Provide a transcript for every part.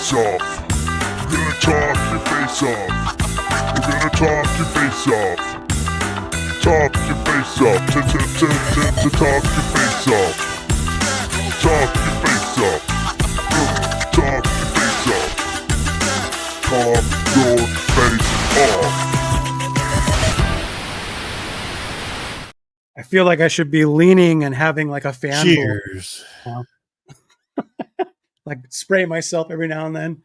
face off. We're gonna talk your face off. We're gonna talk your face off. Talk your face off. To talk your face off. Talk your face off. Talk your face off. Talk your face off. I feel like I should be leaning and having like a fan. Cheers. Like spray myself every now and then.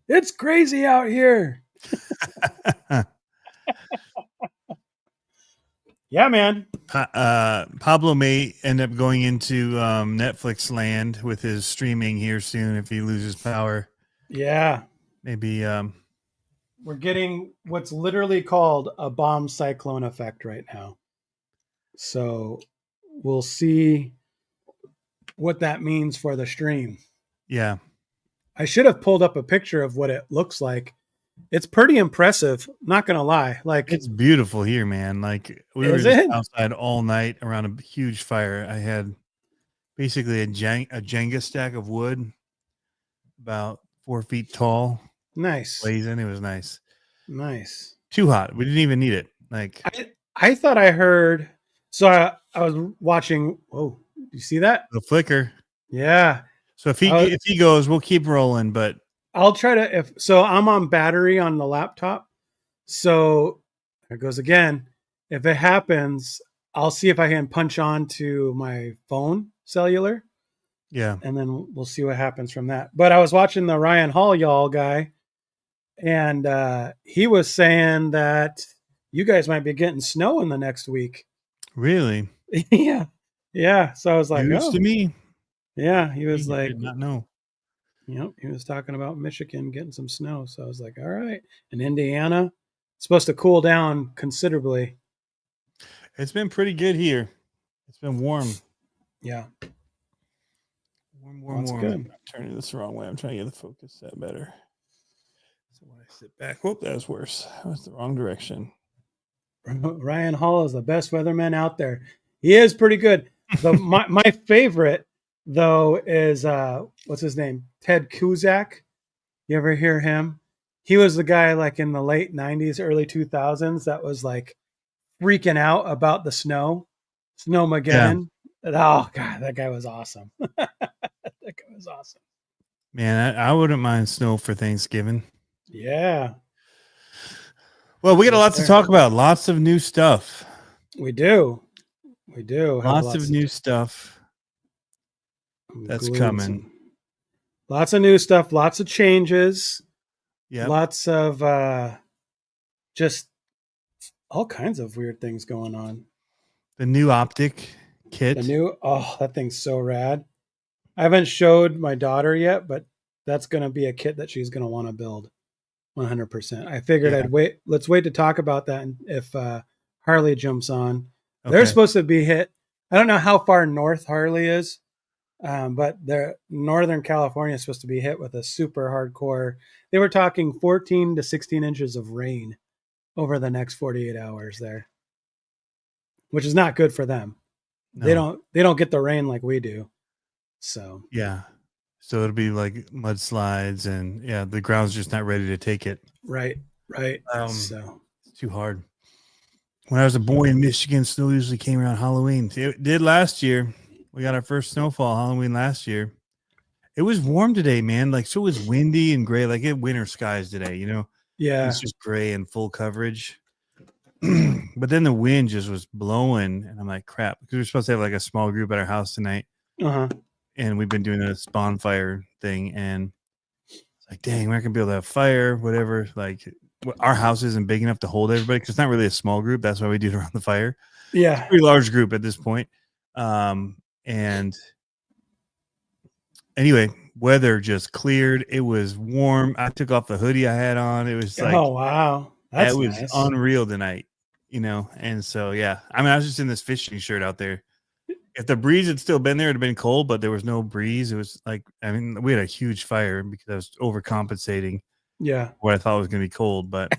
It's crazy out here. Yeah, man. Pablo may end up going into Netflix land with his streaming here soon if he loses power. Yeah. Maybe we're getting what's literally called a bomb cyclone effect right now. So we'll see what that means for the stream. Yeah. I should have pulled up a picture of what it looks like. It's pretty impressive. Not going to lie. Like, it's beautiful here, man. Like, we were just outside all night around a huge fire. I had basically a Jenga stack of wood about 4 feet tall. Nice. Blazing. It was nice. Nice. Too hot. We didn't even need it. Like, I thought I heard. So I was watching. Whoa, you see that? The flicker. Yeah. So if he goes, we'll keep rolling. But I'll try to. So I'm on battery on the laptop. So there it goes again. If it happens, I'll see if I can punch on to my phone cellular. Yeah. And then we'll see what happens from that. But I was watching the Ryan Hall y'all guy, and he was saying that you guys might be getting snow in the next week. Really? Yeah. Yeah. So I was like, news to me. Yeah. He was like, did not know. Yep. He was talking about Michigan getting some snow. So I was like, all right. And Indiana, it's supposed to cool down considerably. It's been pretty good here. It's been warm. Yeah. Warm. Good. I'm turning this the wrong way. I'm trying to get the focus set better. So when I sit back, whoop, that was worse. That was the wrong direction. Ryan Hall is the best weatherman out there. He is pretty good. My favorite, though, is what's his name? Ted Kuzak. You ever hear him? He was the guy like in the late 90s, early 2000s that was like freaking out about the Snowmageddon. Yeah. Oh, God, that guy was awesome. That guy was awesome. Man, I wouldn't mind snow for Thanksgiving. Yeah. Well, we got a lot to talk about. Lots of new stuff. We do. Lots of new stuff that's coming. Lots of new stuff. Lots of changes. Yeah. Lots of just all kinds of weird things going on. The new optic kit. That thing's so rad. I haven't showed my daughter yet, but that's going to be a kit that she's going to want to build 100%. I figured I'd wait. Let's wait to talk about that. And if Harley jumps on, they're supposed to be hit. I don't know how far north Harley is, but they're Northern California is supposed to be hit with a super hardcore. They were talking 14 to 16 inches of rain over the next 48 hours there, which is not good for them. No. They don't get the rain like we do. So yeah. So it'll be like mudslides and the ground's just not ready to take it. Right. So it's too hard. When I was a boy in Michigan, snow usually came around Halloween. It did last year. We got our first snowfall Halloween last year. It was warm today, man. Like, so it was windy and gray, like it winter skies today, you know? Yeah. It's just gray and full coverage. But then the wind just was blowing and I'm like, crap, because we're supposed to have like a small group at our house tonight. Uh-huh. And we've been doing this bonfire thing and it's like, dang, we're not gonna be able to have fire, whatever. Like our house isn't big enough to hold everybody because it's not really a small group. That's why we do it around the fire. Yeah. It's a pretty large group at this point. And anyway, weather just cleared. It was warm. I took off the hoodie I had on. It was like, oh wow, that was nice. Unreal tonight, you know. And so I mean, I was just in this fishing shirt out there. If the breeze had still been there, it'd have been cold, but there was no breeze. It was like, I mean, we had a huge fire because I was overcompensating. Yeah, what I thought was going to be cold, but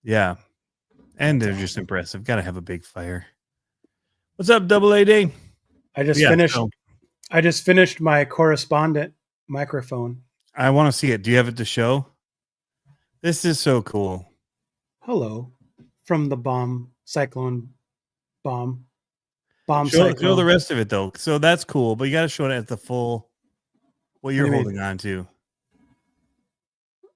yeah. And they're just impressive. Got to have a big fire. What's up, Double A Day? I just finished my correspondent microphone. I want to see it. Do you have it to show? This is so cool. Hello from the cyclone. Show the rest of it though. So that's cool, but you got to show it at the full. What you're holding on to.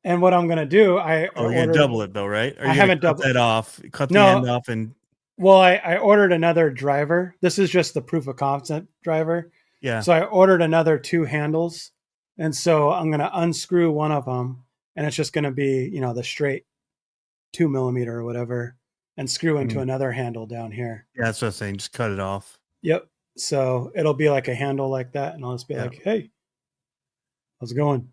And what I'm gonna do, you're gonna double it though, right? Or I haven't doubled that off. Cut the end off and. Well, I ordered another driver. This is just the proof of concept driver. Yeah. So I ordered another 2 handles, and so I'm gonna unscrew one of them, and it's just gonna be the straight 2 millimeter or whatever, and screw into another handle down here. Yeah, that's what I'm saying. Just cut it off. Yep. So it'll be like a handle like that, and I'll just be like, "Hey, how's it going?"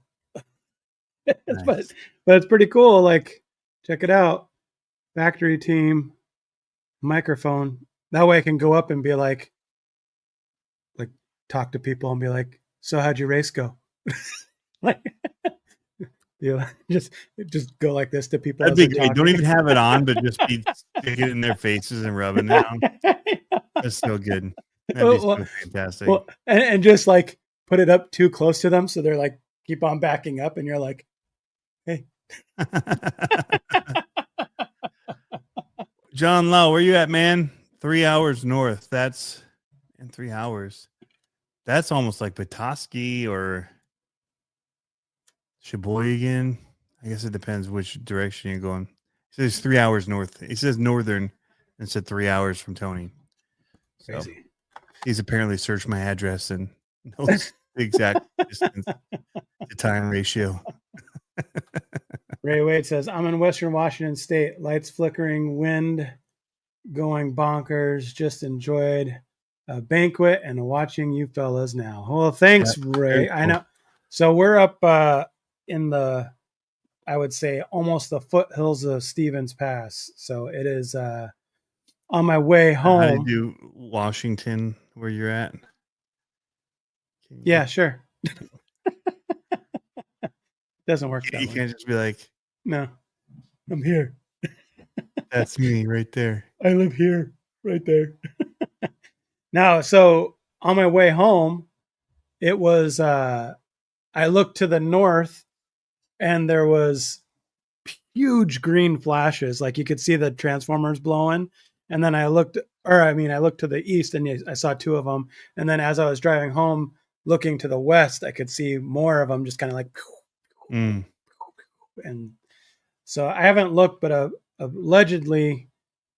Nice. But it's pretty cool. Like, check it out, factory team microphone. That way I can go up and be like talk to people and be like, "So how'd your race go?" Like, just go like this to people. That'd be great. Don't even have it on, but just be sticking it in their faces and rubbing it on. That's so good. That'd be so fantastic. Well, and just like put it up too close to them, so they're like keep on backing up, and you're like, "Hey." John Lau, where you at, man? 3 hours north. That's in 3 hours. That's almost like Petoskey or Sheboygan. I guess it depends which direction you're going. It says 3 hours north. It says northern and said 3 hours from Tony. So he's apparently searched my address and knows the exact distance to time ratio. Ray Wade says, I'm in Western Washington State. Lights flickering, wind going bonkers. Just enjoyed a banquet and watching you fellas now. Well, thanks, Ray. Cool. I know. So we're up in the, I would say, almost the foothills of Stevens Pass. So it is on my way home. How do you do Washington, where you're at? Yeah, sure. Doesn't work that way. You can't just be like, no, I'm here. That's me right there. I live here, right there. Now, so on my way home, it was, I looked to the north and there was huge green flashes. Like you could see the transformers blowing. And then I looked to the east and I saw 2 of them. And then as I was driving home, looking to the west, I could see more of them just kind of like, and so I haven't looked, but allegedly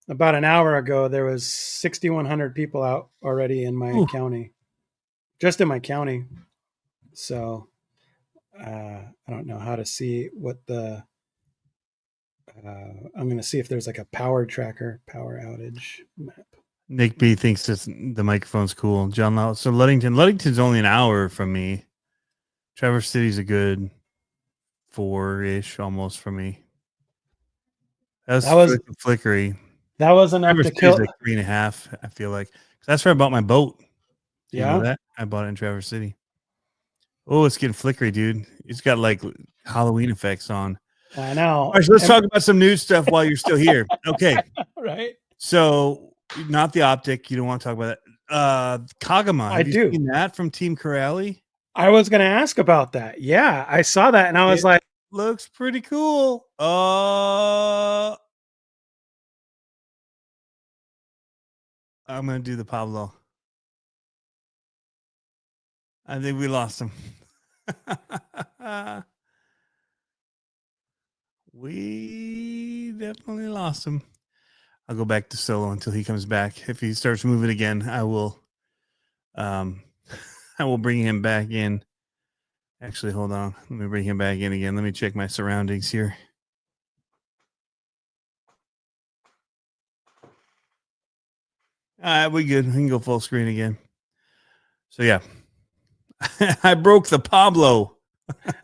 about an hour ago, there was 6,100 people out already in my county, just in my county. So I don't know how to see what I'm going to see if there's like a power outage map. Nick B thinks the microphone's cool. John Lau. So Ludington's only an hour from me. Traverse City's a good 4-ish almost from me. That was flickery. That was enough to kill. Like 3.5. I feel like that's where I bought my boat. You know that? I bought it in Traverse City. Oh, it's getting flickery, dude. It's got like Halloween effects on. I know. All right, so let's talk about some news stuff while you're still here. Okay. Right. So, not the optic. You don't want to talk about that. Kagama. Have you seen that from Team Corrali? I was going to ask about that. Yeah, I saw that and I was like, looks pretty cool. I'm going to do the Pablo. I think we lost him. We definitely lost him. I'll go back to solo until he comes back. If he starts moving again, I will bring him back in. Actually, hold on. Let me bring him back in again. Let me check my surroundings here. All right, we good. We can go full screen again. So, yeah. I broke the Pablo.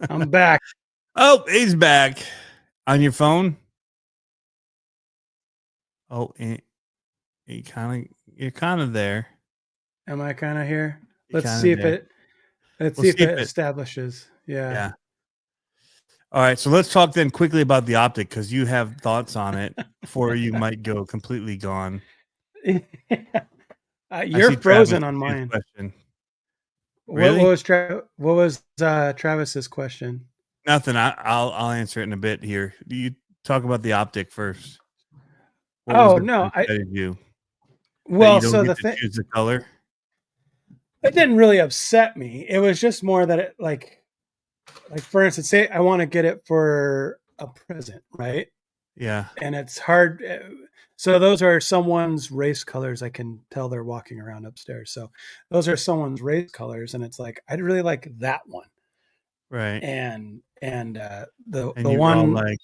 I'm back. Oh, he's back. On your phone? Oh, you're kind of there. Am I kind of here? Let's see if it establishes. Yeah. All right, so let's talk then quickly about the optic because you have thoughts on it before you might go completely gone. You're frozen on mine. Question. Really? What was Travis's question? Nothing. I'll answer it in a bit here. You talk about the optic first. What was Oh it no, that excited you? That well, you don't so get the to thing, choose the color? it didn't really upset me. It was just more that it like for instance, say I want to get it for a present, right? Yeah. And it's hard. So those are someone's race colors. I can tell they're walking around upstairs. So those are someone's race colors, and it's like I'd really like that one. Right. And the And you're all one, like,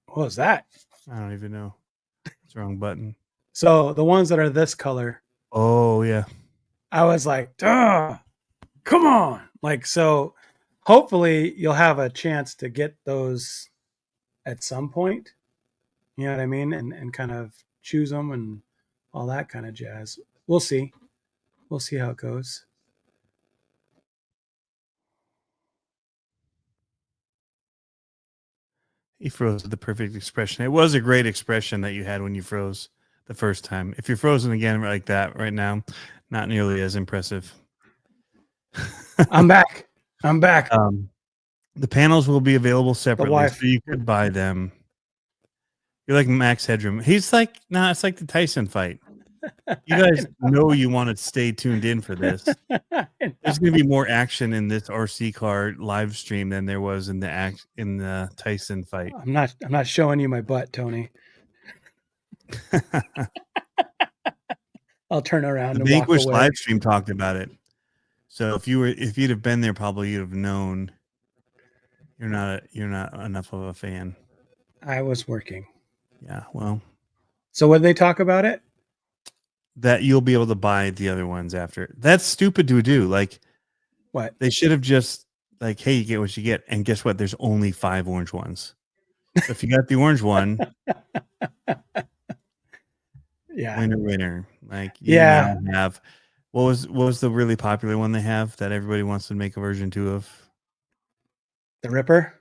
what was that? I don't even know. It's the wrong button. So the ones that are this color, Oh yeah. I was like, duh, come on. Like, so hopefully you'll have a chance to get those at some point. You know what I mean? And kind of choose them and all that kind of jazz. We'll see. We'll see how it goes. He froze with the perfect expression. It was a great expression that you had when you froze the first time. If you're frozen again like that right now, not nearly as impressive. I'm back. I'm back. The panels will be available separately, wife. so you could buy them. You're like Max Headroom. He's like, nah, it's like the Tyson fight. You guys know you want to stay tuned in for this. There's going to be more action in this RC car live stream than there was in the Tyson fight. I'm not showing you my butt, Tony. I'll turn around The and walk Vanquish away. live stream talked about it. So if you'd have been there, probably you'd have known you're not enough of a fan. I was working. Yeah, well. So what did they talk about it? That you'll be able to buy the other ones after. That's stupid to do. Like, What? they should have just like, hey, you get what you get. And guess what? There's only 5 orange ones. So if you got the orange one, Yeah. winner. Like, you Yeah. now have what was the really popular one they have that everybody wants to make a version 2 of? The Ripper?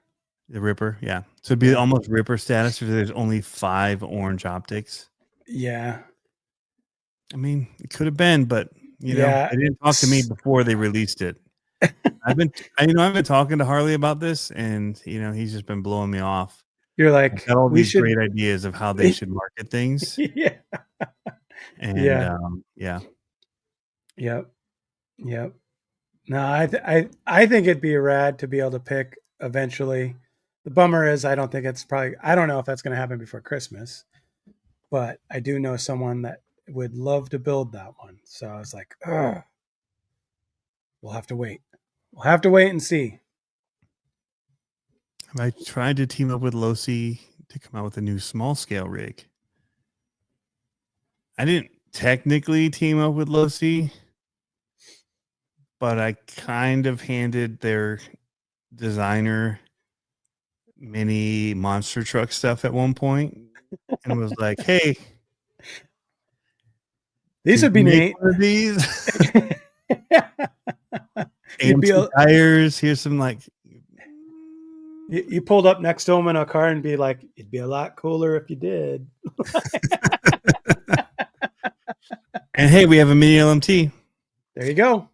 The Ripper, yeah. So it'd be almost Ripper status if there's only 5 orange optics. Yeah. I mean, it could have been, but you know, Yeah. they didn't talk to me before they released it. I've been talking to Harley about this, and he's just been blowing me off. You're like, I've got all these great ideas of how they should market things. Yeah. And yeah. Yep. No, I think it'd be rad to be able to pick eventually. The bummer is I don't think it's probably, I don't know if that's going to happen before Christmas, but I do know someone that would love to build that one. So I was like, ugh, we'll have to wait. We'll have to wait and see. I tried to team up with Losi to come out with a new small scale rig. I didn't technically team up with Losi, but I kind of handed their designer mini monster truck stuff at one point and was like, hey, these would be neat. One of these. And some tires. Here's some like. You pulled up next to him in a car and be like, it'd be a lot cooler if you did. And hey, we have a mini LMT. There you go.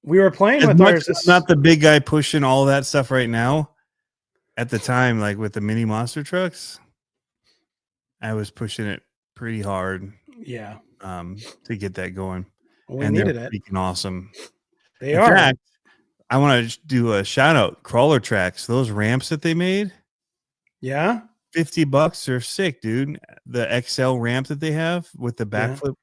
We were playing as with much ours. As not the big guy pushing all that stuff right now. At the time, like with the mini monster trucks, I was pushing it pretty hard. Yeah. To get that going. Well, we needed it. Freaking awesome. They are. In fact, I want to do a shout out. Crawler tracks. Those ramps that they made. Yeah. $50 are sick, dude. The XL ramp that they have with the backflip.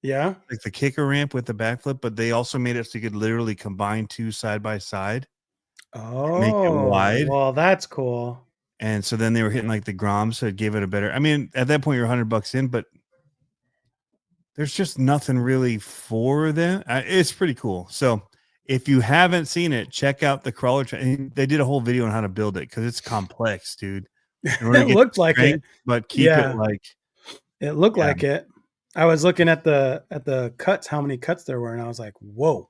Yeah. Like the kicker ramp with the backflip, but they also made it so you could literally combine 2 side by side. Oh, make it wide. Well, that's cool. And so then they were hitting like the Grom, so it gave it a better. I mean, at that point you're $100 in, but there's just nothing really for them. It's pretty cool. So if you haven't seen it, check out the crawler. They did a whole video on how to build it because it's complex, dude. It looked like it, but keep it like. It looked like it. I was looking at the cuts, how many cuts there were, and I was like, "Whoa,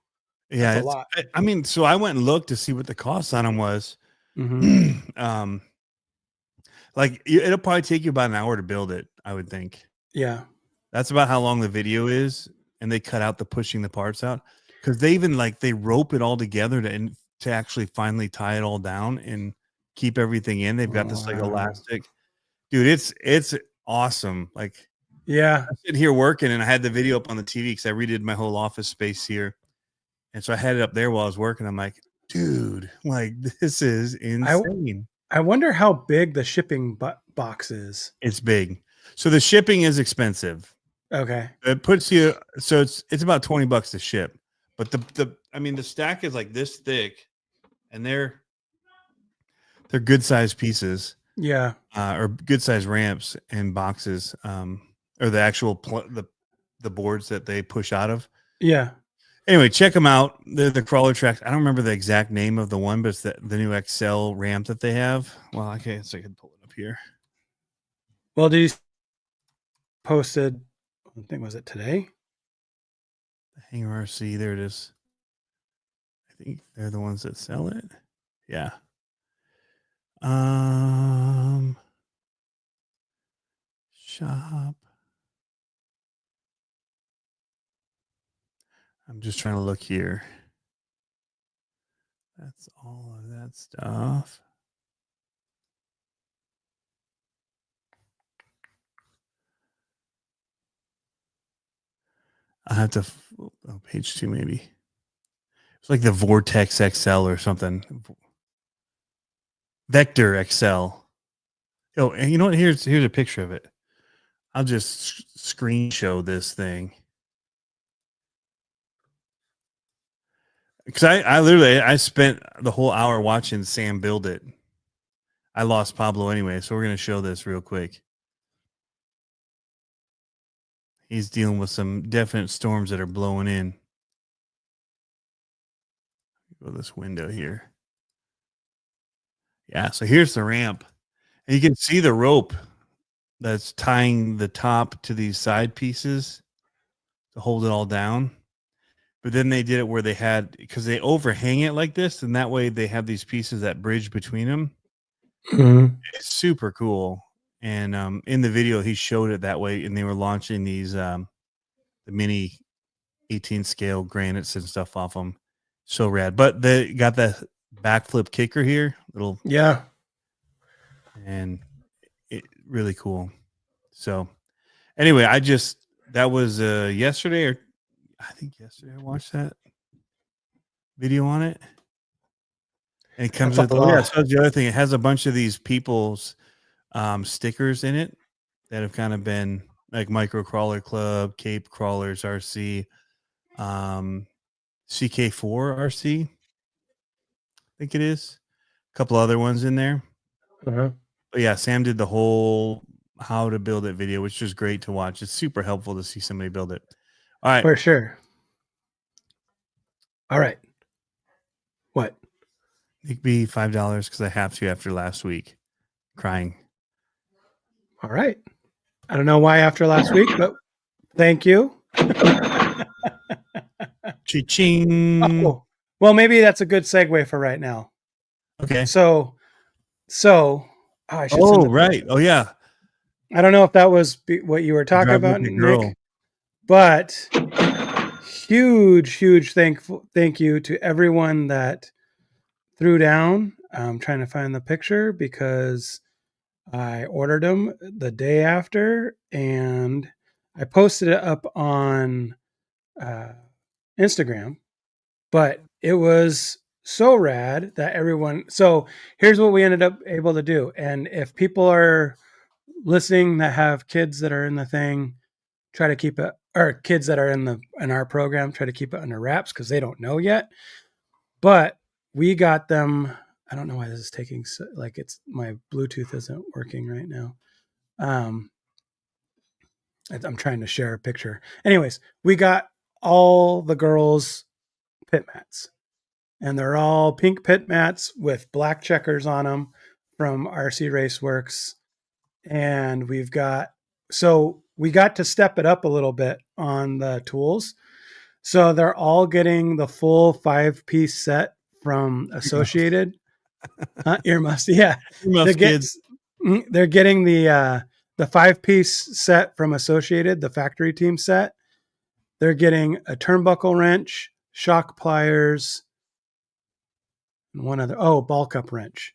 yeah, that's a lot." I mean, so I went and looked to see what the cost on them was. Mm-hmm. Like it'll probably take you about an hour to build it, I would think. Yeah. That's about how long the video is, and they cut out the pushing the parts out because they even they rope it all together to actually finally tie it all down and keep everything in. They've got this elastic, dude. It's awesome. Yeah. I sit here working and I had the video up on the TV because I redid my whole office space here. And so I had it up there while I was working. I'm like, dude, this is insane. I wonder how big the shipping box is. It's big. So the shipping is expensive. Okay. It puts you, so it's about $20 to ship. But the stack is like this thick and they're good sized pieces. Yeah. Or good sized ramps and boxes. Or the actual, the boards that they push out of. Yeah. Anyway, check them out. They're the crawler tracks. I don't remember the exact name of the one, but it's the new XL ramp that they have. Well, okay, so I can pull it up here. Well, did you posted? I think was it today? The Hanger RC. There it is. I think they're the ones that sell it. Yeah. Shop. I'm just trying to look here. That's all of that stuff. I have to page 2 maybe. It's like the Vortex XL or something. Vector XL. Oh, and you know what? Here's a picture of it. I'll just screen show this thing. Because I spent the whole hour watching Sam build it. I lost Pablo anyway, so we're going to show this real quick. He's dealing with some definite storms that are blowing in. Go to this window here. Yeah, so here's the ramp. And you can see the rope that's tying the top to these side pieces to hold it all down. But then they did it where they had, because they overhang it like this, and that way they have these pieces that bridge between them. Mm-hmm. It's super cool. And in the video, he showed it that way, and they were launching these the mini 18 scale granites and stuff off them. So rad. But they got that backflip kicker here, and it really cool. So anyway, that was yesterday, or I think yesterday I watched that video on it. And it comes with, so the other thing, it has a bunch of these people's stickers in it that have kind of been like Micro Crawler Club, Cape Crawlers RC, CK4 RC, I think it is. A couple other ones in there. Uh-huh. But yeah, Sam did the whole how to build it video, which is great to watch. It's super helpful to see somebody build it. All right. For sure. All right. What? It'd be $5 because I have to after last week. Crying. All right. I don't know why after last week, but thank you. Cha-ching. Oh, well, maybe that's a good segue for right now. Okay. So I should right. Oh, yeah. I don't know if that was what you were talking about, Nick, but huge thank you to everyone that threw down. I'm trying to find the picture because I ordered them the day after and I posted it up on Instagram, but it was so rad that everyone. So here's what we ended up able to do. And if people are listening that have kids that are in the thing, try to keep it, or kids that are in our program, try to keep it under wraps because they don't know yet. But we got them. I don't know why this is taking my Bluetooth isn't working right now. I'm trying to share a picture. Anyways, we got all the girls pit mats, and they're all pink pit mats with black checkers on them from RC Raceworks. And we got to step it up a little bit on the tools. So they're all getting the full 5-piece set from Associated. Earmuffs, yeah. Earmuffs, kids. They're getting the 5-piece set from Associated, the factory team set. They're getting a turnbuckle wrench, shock pliers, and one other. Oh, ball cup wrench.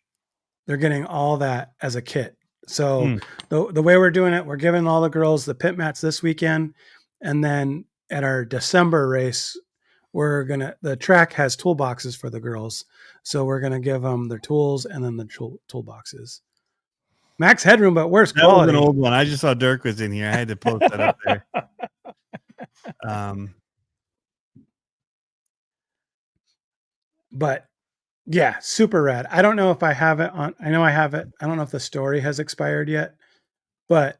They're getting all that as a kit. So the way we're doing it, we're giving all the girls the pit mats this weekend, and then at our December race, the track has toolboxes for the girls, so we're gonna give them their tools and then the toolboxes. Max headroom, but where's quality? That was an old one. I just saw Dirk was in here. I had to post that up there. But yeah, super rad. I don't know if I have it on. I know I have it. I don't know if the story has expired yet, but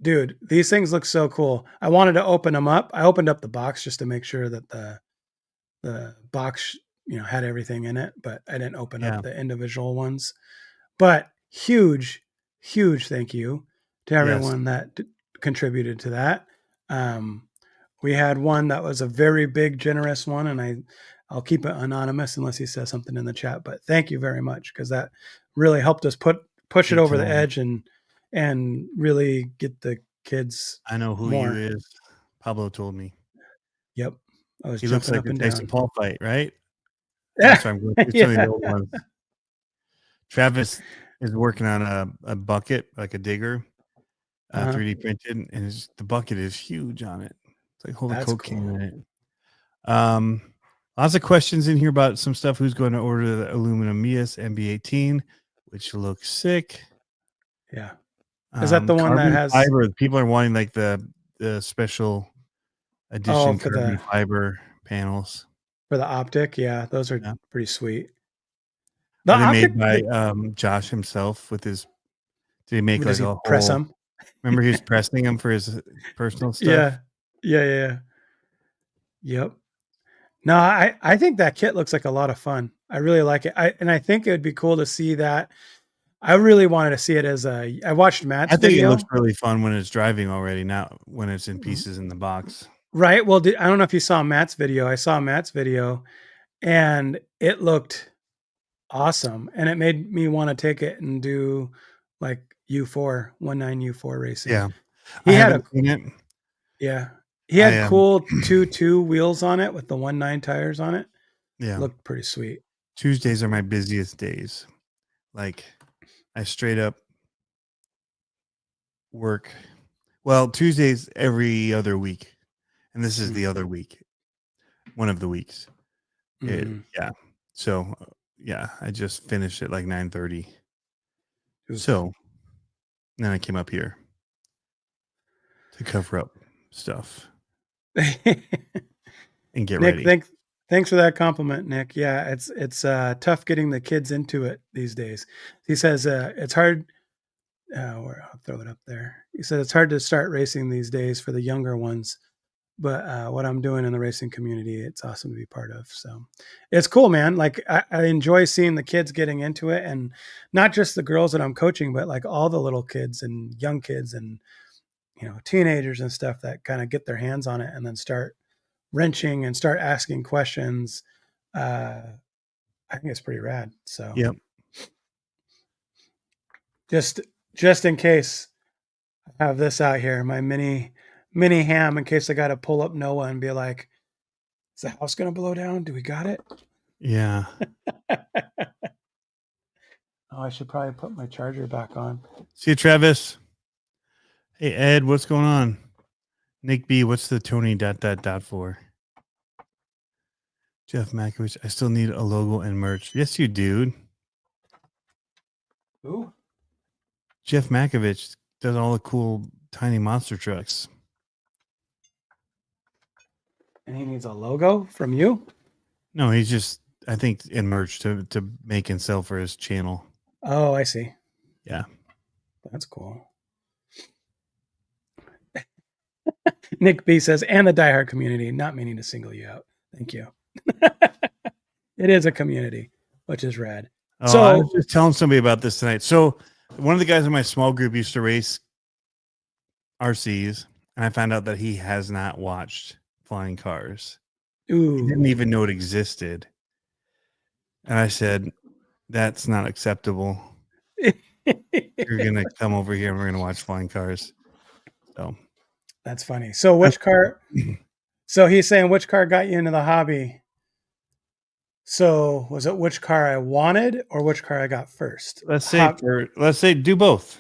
dude, these things look so cool. I wanted to open them up. I opened up the box just to make sure that the box, had everything in it, but I didn't open up the individual ones. But huge thank you to everyone that contributed to that. We had one that was a very big, generous one, and I'll keep it anonymous unless he says something in the chat. But thank you very much, because that really helped us push it over the edge and really get the kids. I know who you is. Pablo told me. Yep, I was. He looks like a Tyson Paul fight, right? Yeah. That's why I'm going through some of the old ones. Travis is working on a bucket, like a digger, 3D printed, and the bucket is huge on it. It's like holding cocaine in it. Lots of questions in here about some stuff. Who's going to order the aluminum Mias MB18, which looks sick. Yeah. Is that the one that has fiber? People are wanting like the special edition carbon fiber panels for the optic. Yeah, those are pretty sweet. Are they made by Josh himself with his? Did he make like a press them? Remember, he was pressing them for his personal stuff. Yeah. Yep. No, I think that kit looks like a lot of fun. I really like it. I think it would be cool to see that. I really wanted to see it as I watched Matt's video. I think it looks really fun when it's driving already, not when it's in pieces in the box. Right. Well, I don't know if you saw Matt's video. I saw Matt's video, and it looked awesome. And it made me want to take it and do like U4, 19U4 racing. Yeah. He had seen it. Yeah. He had cool 2.2 wheels on it with the 1.9 tires on it. Yeah. Looked pretty sweet. Tuesdays are my busiest days. Like, I straight up work. Well, Tuesdays every other week. And this is the other week. One of the weeks. Yeah. So, yeah, I just finished at like 9:30. So, then I came up here to cover up stuff and get Nick, ready. Thanks for that compliment, Nick. Yeah, it's tough getting the kids into it these days. He says it's hard. I'll throw it up there. He said it's hard to start racing these days for the younger ones, but what I'm doing in the racing community, it's awesome to be part of. So it's cool, man. Like I enjoy seeing the kids getting into it, and not just the girls that I'm coaching, but like all the little kids and young kids and teenagers and stuff that kind of get their hands on it and then start wrenching and start asking questions. I think it's pretty rad. So yep. Just in case I have this out here, my mini ham, in case I got to pull up Noah and be like, is the house going to blow down? Do we got it? Yeah. I should probably put my charger back on. See you, Travis. Hey, Ed, what's going on? Nick B, what's the Tony ... for? Jeff Makovich, I still need a logo and merch. Yes, you do. Who? Jeff Makovich does all the cool tiny monster trucks. And he needs a logo from you? No, he's just, I think, in merch to make and sell for his channel. Oh, I see. Yeah. That's cool. Nick B says, and the diehard community, not meaning to single you out. Thank you. It is a community, which is rad. Oh, so I was just telling somebody about this tonight. So one of the guys in my small group used to race RCs, and I found out that he has not watched Flying Cars. Ooh. He didn't even know it existed. And I said, that's not acceptable. You're going to come over here and we're going to watch Flying Cars. That's funny. So which car? So he's saying, which car got you into the hobby? So was it which car I wanted or which car I got first? Let's say do both.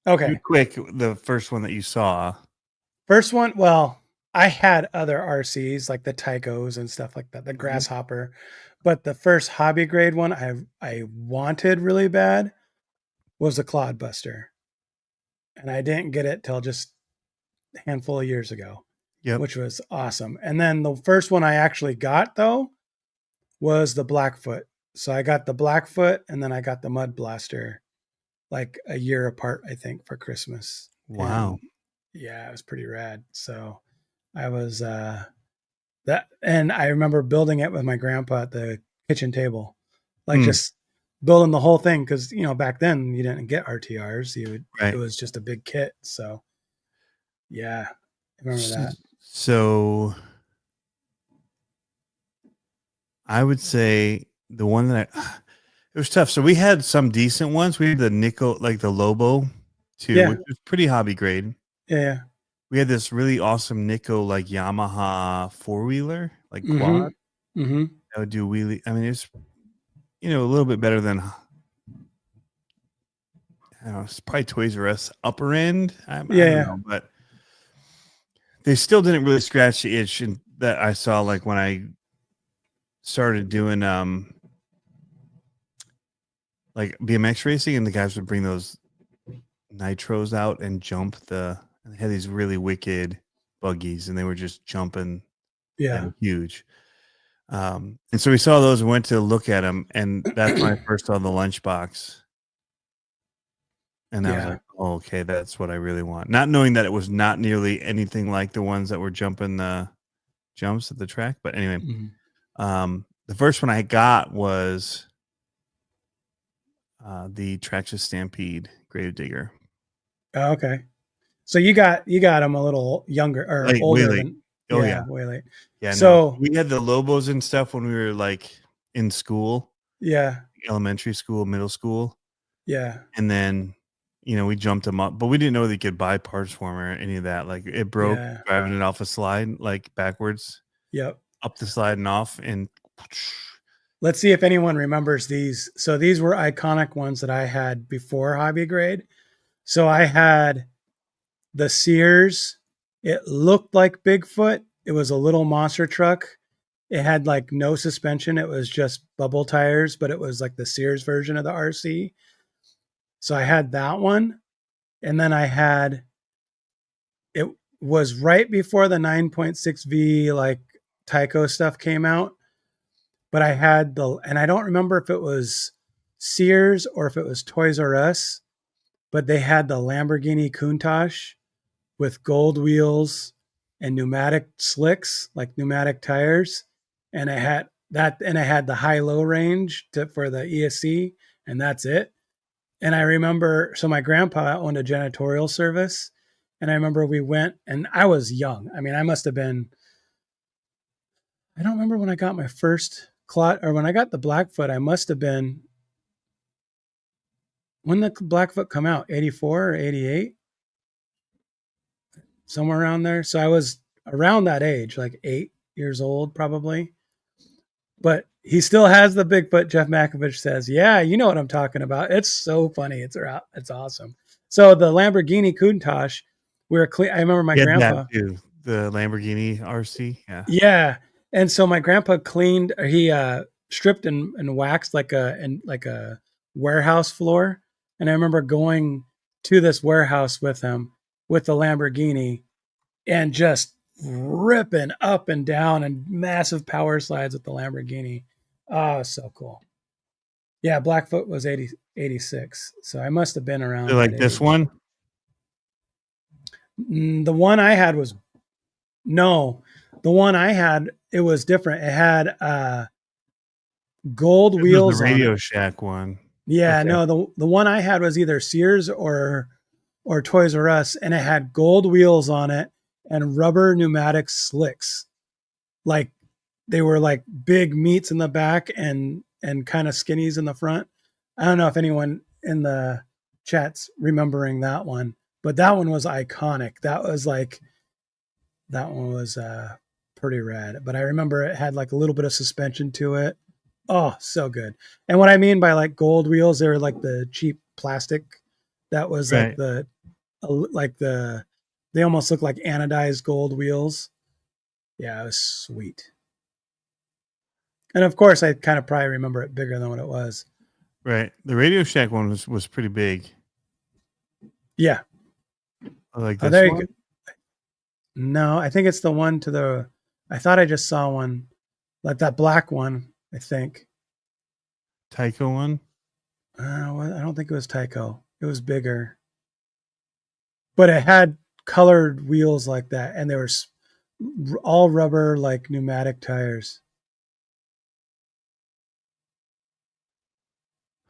Do Okay. quick the first one that you saw. First one, well, I had other RCs like the Tycos and stuff like that, the Grasshopper. But the first hobby grade one I wanted really bad was the Clodbuster. And I didn't get it till just a handful of years ago, Yep. which was awesome. And then the first one I actually got though was the Blackfoot. So I got the Blackfoot and then I got the Mud Blaster like a year apart, I think, for Christmas. Wow. And yeah, it was pretty rad. So I was that, and I remember building it with my grandpa at the kitchen table, like just building the whole thing. Cause back then you didn't get RTRs. It was just a big kit. So yeah, I remember that. So I would say the one that it was tough. So we had some decent ones. We had the nickel, like the Lobo too, which was pretty hobby grade. Yeah. We had this really awesome Nikko like Yamaha 4-wheeler, like quad. Mm-hmm. That would do wheelie. I mean, it's a little bit better than I don't know, it's probably Toys R Us upper end. I don't know, but they still didn't really scratch the itch that I saw like when I started doing like BMX racing, and the guys would bring those nitros out and jump they had these really wicked buggies and they were just jumping. Yeah. Huge. And so we saw those and went to look at them, and that's when I first saw the lunchbox. And I was like, oh, okay, that's what I really want. Not knowing that it was not nearly anything like the ones that were jumping the jumps at the track. But anyway, the first one I got was the Traxxas Stampede Gravedigger. Oh, okay. So you got them a little younger or older than way late. Yeah. So we had the Lobos and stuff when we were like in school. Yeah. Elementary school, middle school. Yeah. And then, we jumped them up, but we didn't know they could buy parts for them or any of that. Like it broke driving it off a slide, like backwards. Yep. Up the slide and off. And let's see if anyone remembers these. So these were iconic ones that I had before hobby grade. So I had the Sears. It looked like Bigfoot. It was a little monster truck. It had like no suspension. It was just bubble tires, but it was like the Sears version of the RC. So I had that one. And then it was right before the 9.6V like Tyco stuff came out. But I had and I don't remember if it was Sears or if it was Toys R Us, but they had the Lamborghini Countach with gold wheels and pneumatic slicks, like pneumatic tires. And I had that, and I had the high-low range for the ESC, and that's it. And I remember, so my grandpa owned a janitorial service, and I remember we went, and I was young. I mean, I must have been, I don't remember when I got my first or when I got the Blackfoot, I must have been, when did the Blackfoot come out? 84 or 88? Somewhere around there. So I was around that age, like 8 years old, probably. But he still has the Bigfoot. Jeff Makovich says, yeah, you know what I'm talking about. It's so funny. It's awesome. So the Lamborghini Countach, I remember my grandpa. The Lamborghini RC. Yeah. Yeah. And so my grandpa he stripped and waxed like a warehouse floor. And I remember going to this warehouse with him with the Lamborghini and just ripping up and down and massive power slides with the Lamborghini. Oh, so cool. Yeah, Blackfoot was 86. So I must have been around. So like this one? The one I had was, no, the one I had, it was different. It had gold wheels on it. The Radio on it. Shack one. Yeah, okay. No, the one I had was either Sears or Toys R Us, and it had gold wheels on it and rubber pneumatic slicks. Like they were like big meats in the back and kind of skinnies in the front. I don't know if anyone in the chat's remembering that one, but that one was iconic. That one was pretty rad. But I remember it had like a little bit of suspension to it. Oh, so good. And what I mean by like gold wheels, they're like the cheap plastic that was Right. like the they almost look like anodized gold wheels. Yeah, it was sweet. And of course, I kind of probably remember it bigger than what it was. Right. The Radio Shack one was pretty big. Yeah. Like Oh, this there you one. go. No, I think it's the one to the. I thought I just saw one, like that black one. I think. Tyco one. I don't think it was Tyco. It was bigger, but it had colored wheels like that, and they were all rubber, like pneumatic tires.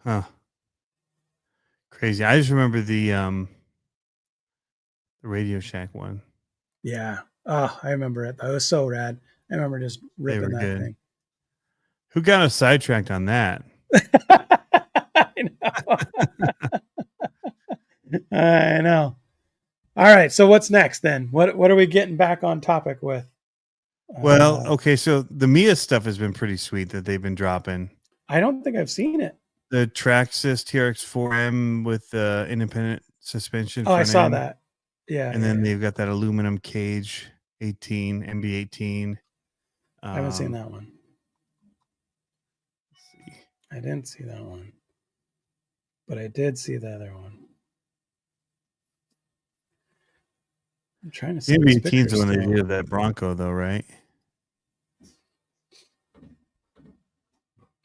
Huh. Crazy. I just remember the Radio Shack one. Yeah. Oh, I remember it. That was so rad. I remember just They were ripping that good. thing. Who got us sidetracked on that? I know. I know. All right. So what's next then? What are we getting back on topic with? Well, okay, so the Mia stuff has been pretty sweet that they've been dropping. I don't think I've seen it. The Traxxas TRX4M with the independent suspension. Oh, I front saw end. that. Yeah. And then they've got that aluminum cage 18, MB18. I haven't seen that one. Let's see. I didn't see that one. But I did see the other one. I'm trying to see. The MB18 is the one they did of that Bronco, though, right?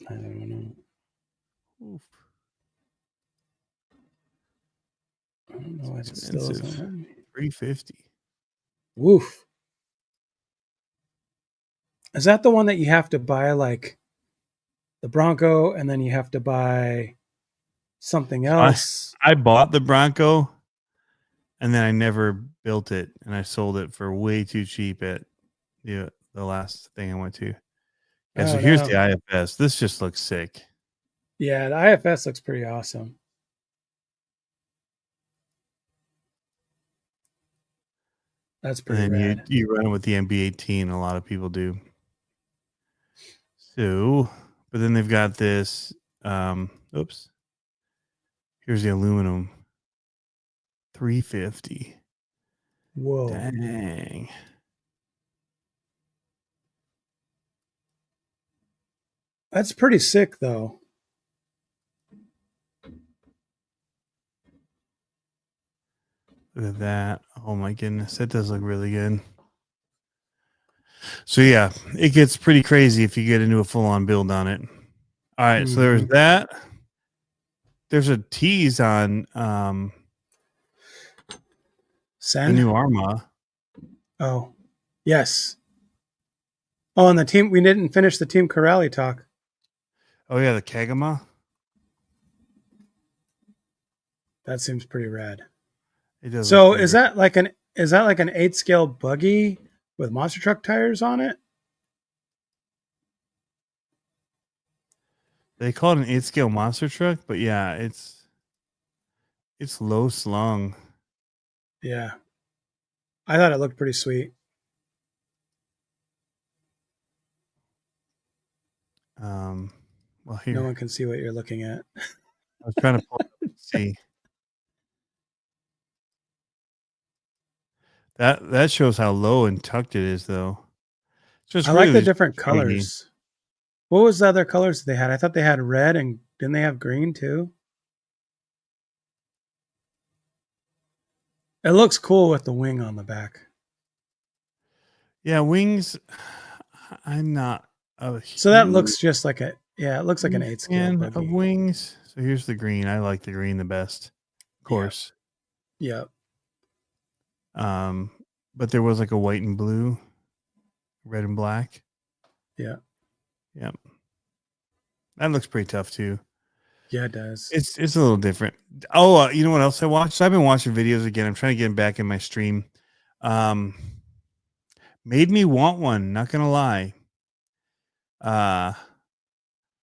I don't know. Oof. I don't know why it still doesn't let me. $350. Woof. Is that the one that you have to buy like the Bronco and then you have to buy something else? I bought the Bronco and then I never built it and I sold it for way too cheap at the last thing I went to. Yeah, so here's the IFS. This just looks sick. Yeah, the IFS looks pretty awesome. That's pretty rad. You run it with the MB18. A lot of people do. So, but then they've got this. Oops. Here's the aluminum. $350. Whoa. Dang. That's pretty sick, though. Look at that. Oh my goodness. That does look really good. So yeah, it gets pretty crazy if you get into a full-on build on it. All right, so there's that. There's a tease on the new Arma. Oh, yes. Oh, and the team, we didn't finish the Team Corrali talk. Oh yeah, the Kagama. That seems pretty rad. It does. So is that like an 8 scale buggy with monster truck tires on it? They call it an 8-scale monster truck, but yeah, it's low slung. Yeah. I thought it looked pretty sweet. Well, here. No one can see what you're looking at. I was trying to pull it up and see. That shows how low and tucked it is, though. I like the different colors. What was the other colors they had? I thought they had red, and didn't they have green too? It looks cool with the wing on the back. Yeah, wings. I'm not. So that looks just like it looks like an 8-scale buggy. Of wings. So here's the green. I like the green the best, of course. Yep. But there was like a white and blue, red and black. Yeah. Yep. That looks pretty tough too. Yeah, it does. It's a little different. Oh, you know what else I watched? I've been watching videos again. I'm trying to get back in my stream. Made me want one. Not gonna lie. The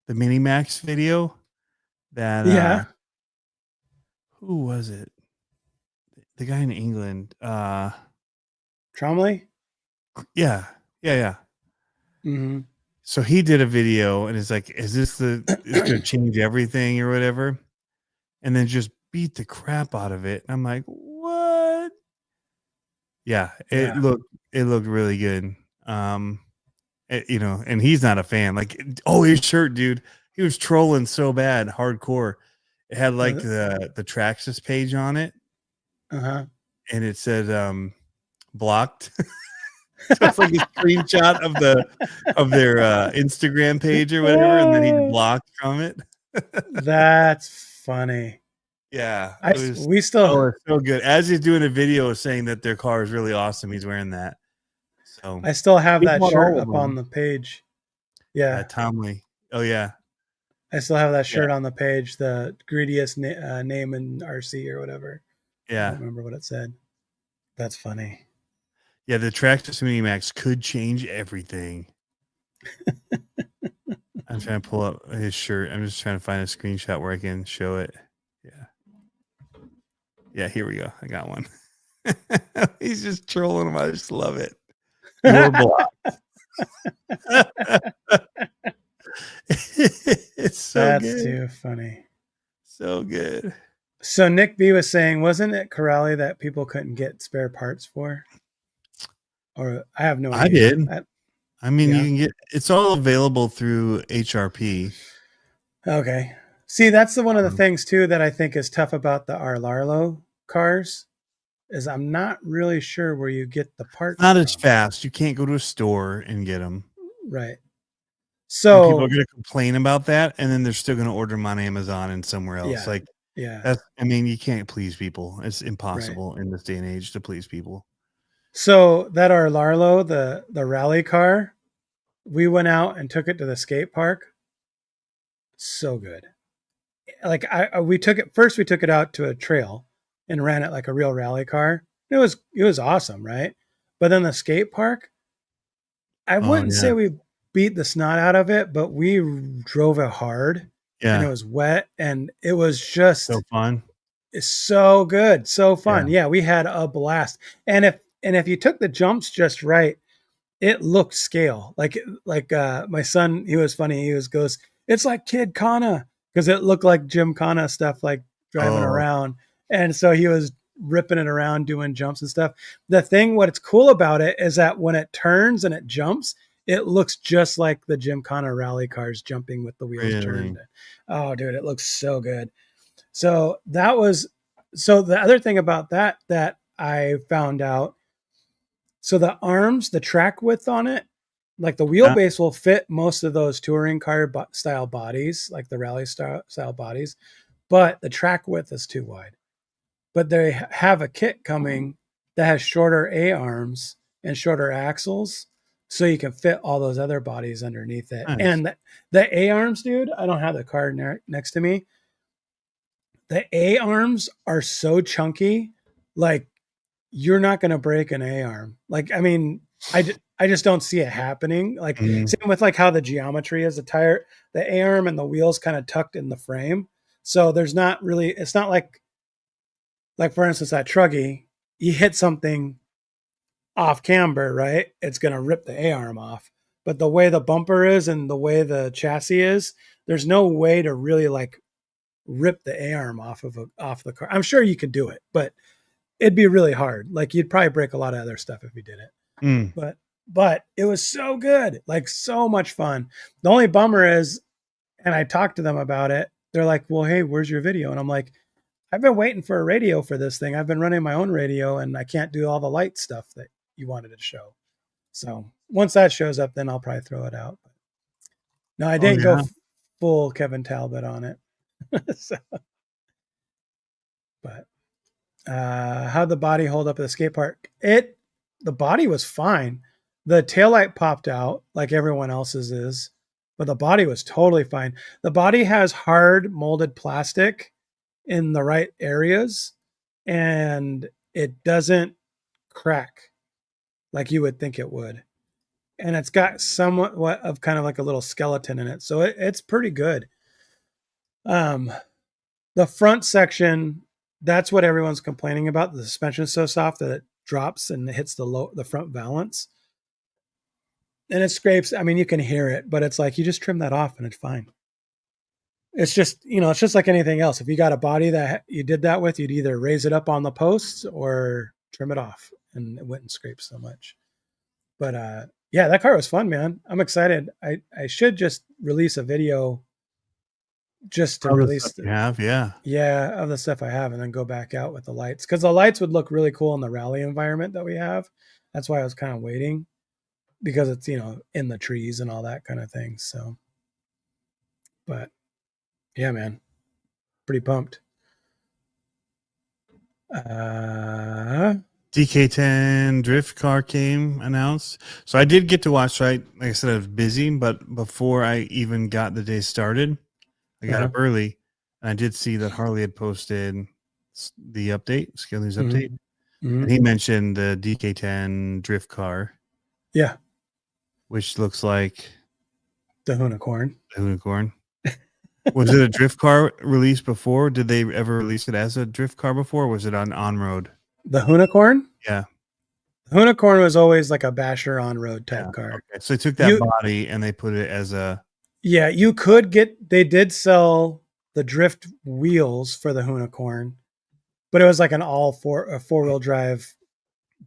Mini Max video. That who was it? The guy in England. Tromley? Yeah. Mm-hmm. So he did a video and it's like, it's going to change everything or whatever? And then just beat the crap out of it. And I'm like, what? Yeah, it looked really good. And he's not a fan. Like, oh, his shirt, dude, he was trolling so bad, hardcore. It had like the Traxxas page on it, and it said blocked. So it's like a screenshot of their Instagram page or whatever, and then he blocked from it. That's funny. Yeah, we still it's so good. As he's doing a video saying that their car is really awesome, he's wearing that. So I still have that shirt up on the page. Yeah, Tomley. Oh yeah, I still have that shirt on the page. The greediest name in RC or whatever. Yeah, I don't remember what it said. That's funny. Yeah, the Traxxas Mini Max could change everything. I'm trying to pull up his shirt. I'm just trying to find a screenshot where I can show it. Yeah, here we go. I got one. He's just trolling him. I just love it. More blocked. It's so That's good. too funny. So good. So Nick B was saying, wasn't it Corrali that people couldn't get spare parts for? Or I have no idea. I did. I mean, you can get, it's all available through HRP. Okay. See, that's one of the things too that I think is tough about the Arlarlo cars is I'm not really sure where you get the parts. Not as fast. You can't go to a store and get them. Right. So and people are going to complain about that, and then they're still going to order them on Amazon and somewhere else. I mean, you can't please people. It's impossible in this day and age to please people. So that Arlarlo, the rally car, we went out and took it to the skate park. So good. Like we took it out to a trail and ran it like a real rally car. It was awesome, right? But then the skate park, I wouldn't say we beat the snot out of it, but we drove it hard. Yeah. And it was wet and it was just so fun. It's so good. So fun. Yeah, we had a blast. And if you took the jumps just right, it looked scale. Like my son, he was funny. He goes, it's like Kid Kana, because it looked like Jim Kana stuff, like driving around. And so he was ripping it around, doing jumps and stuff. What's cool about it is that when it turns and it jumps, it looks just like the Jim Kana rally cars jumping with the wheels turned. Oh, dude, it looks so good. So the other thing about that I found out, so the arms, the track width on it, like the wheelbase will fit most of those touring car style bodies, like the rally style bodies, but the track width is too wide. But they have a kit coming that has shorter A arms and shorter axles, so you can fit all those other bodies underneath it. Nice. And the A arms, dude, I don't have the car next to me. The A arms are so chunky, like you're not going to break an A arm. Like, I mean, I just don't see it happening. Like same with like how the geometry is, the A arm and the wheels kind of tucked in the frame. So there's not really, it's not like for instance, that Truggy, you hit something off camber, right? It's going to rip the A arm off. But the way the bumper is and the way the chassis is, there's no way to really like rip the A arm off the car. I'm sure you could do it, but it'd be really hard. Like you'd probably break a lot of other stuff if you did it. But it was so good, like so much fun. The only bummer is, and I talked to them about it, they're like, well, hey, where's your video? And I'm like, I've been waiting for a radio for this thing. I've been running my own radio and I can't do all the light stuff that you wanted to show. So once that shows up, then I'll probably throw it out. No, I didn't go full Kevin Talbot on it. But how'd the body hold up at the skate park? The body was fine. The taillight popped out like everyone else's is, but the body was totally fine. The body has hard molded plastic in the right areas, and it doesn't crack like you would think it would. And it's got somewhat of kind of like a little skeleton in it. So it's pretty good. The front section, that's what everyone's complaining about. The suspension is so soft that it drops and it hits the front valance. and it scrapes. I mean, you can hear it, but it's like you just trim that off and it's fine. It's just, it's just like anything else. If you got a body that you did that with, you'd either raise it up on the posts or trim it off, and it wouldn't scrape so much. But yeah, that car was fun, man. I'm excited. I should just release a video just to release you have, yeah, of the stuff I have, and then go back out with the lights, because the lights would look really cool in the rally environment that we have. That's why I was kind of waiting, because it's in the trees and all that kind of thing. So, but yeah, man, pretty pumped. DK10 drift car came announced. So I did get to watch, right? Like I said, I was busy, but before I even got the day started, I got up early, and I did see that Harley had posted the update, Scale News update. Mm-hmm. And he mentioned the DK10 drift car. Yeah. Which looks like the Unicorn. The Unicorn. Was it a drift car released before? Did they ever release it as a drift car before? Or was it on road? The Unicorn? Yeah. The Unicorn was always like a basher on road type car. Okay. So they took that body and they put it as a. Yeah, they did sell the drift wheels for the Unicorn, but it was like a four-wheel drive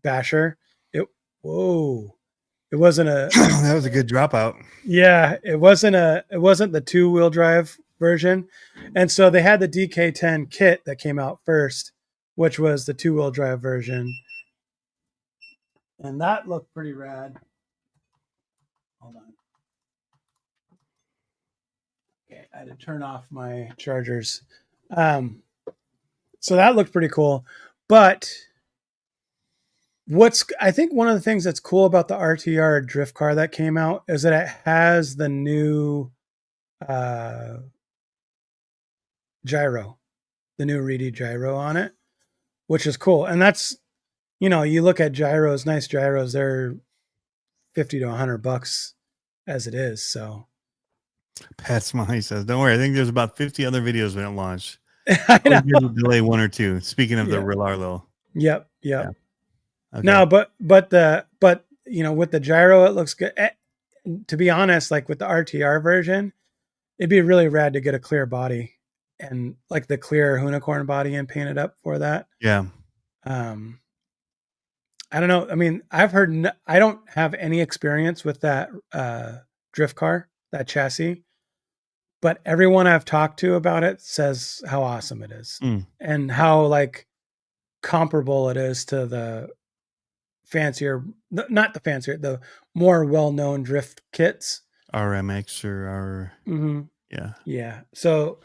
basher. It wasn't a. That was a good dropout. Yeah, it wasn't the two-wheel drive version, and so they had the DK10 kit that came out first, which was the two-wheel drive version, and that looked pretty rad. Hold on. Okay, I had to turn off my chargers. So that looked pretty cool, but I think one of the things that's cool about the RTR drift car that came out is that it has the new gyro, the new Reedy gyro on it, which is cool. And that's, you look at gyros, nice gyros, they're $50 to $100 as it is. So Pat Smiley says, don't worry, I think there's about 50 other videos when it launched. I know. Delay one or two. Speaking of the real Arlo. Yep. Okay. No, but with the gyro, it looks good. To be honest, like with the RTR version, it'd be really rad to get a clear body and like the clear Unicorn body and paint it up for that. Yeah. I don't know. I mean, I've heard, I don't have any experience with that drift car, that chassis, but everyone I've talked to about it says how awesome it is and how like comparable it is to the the more well-known drift kits. RMX or Yeah. So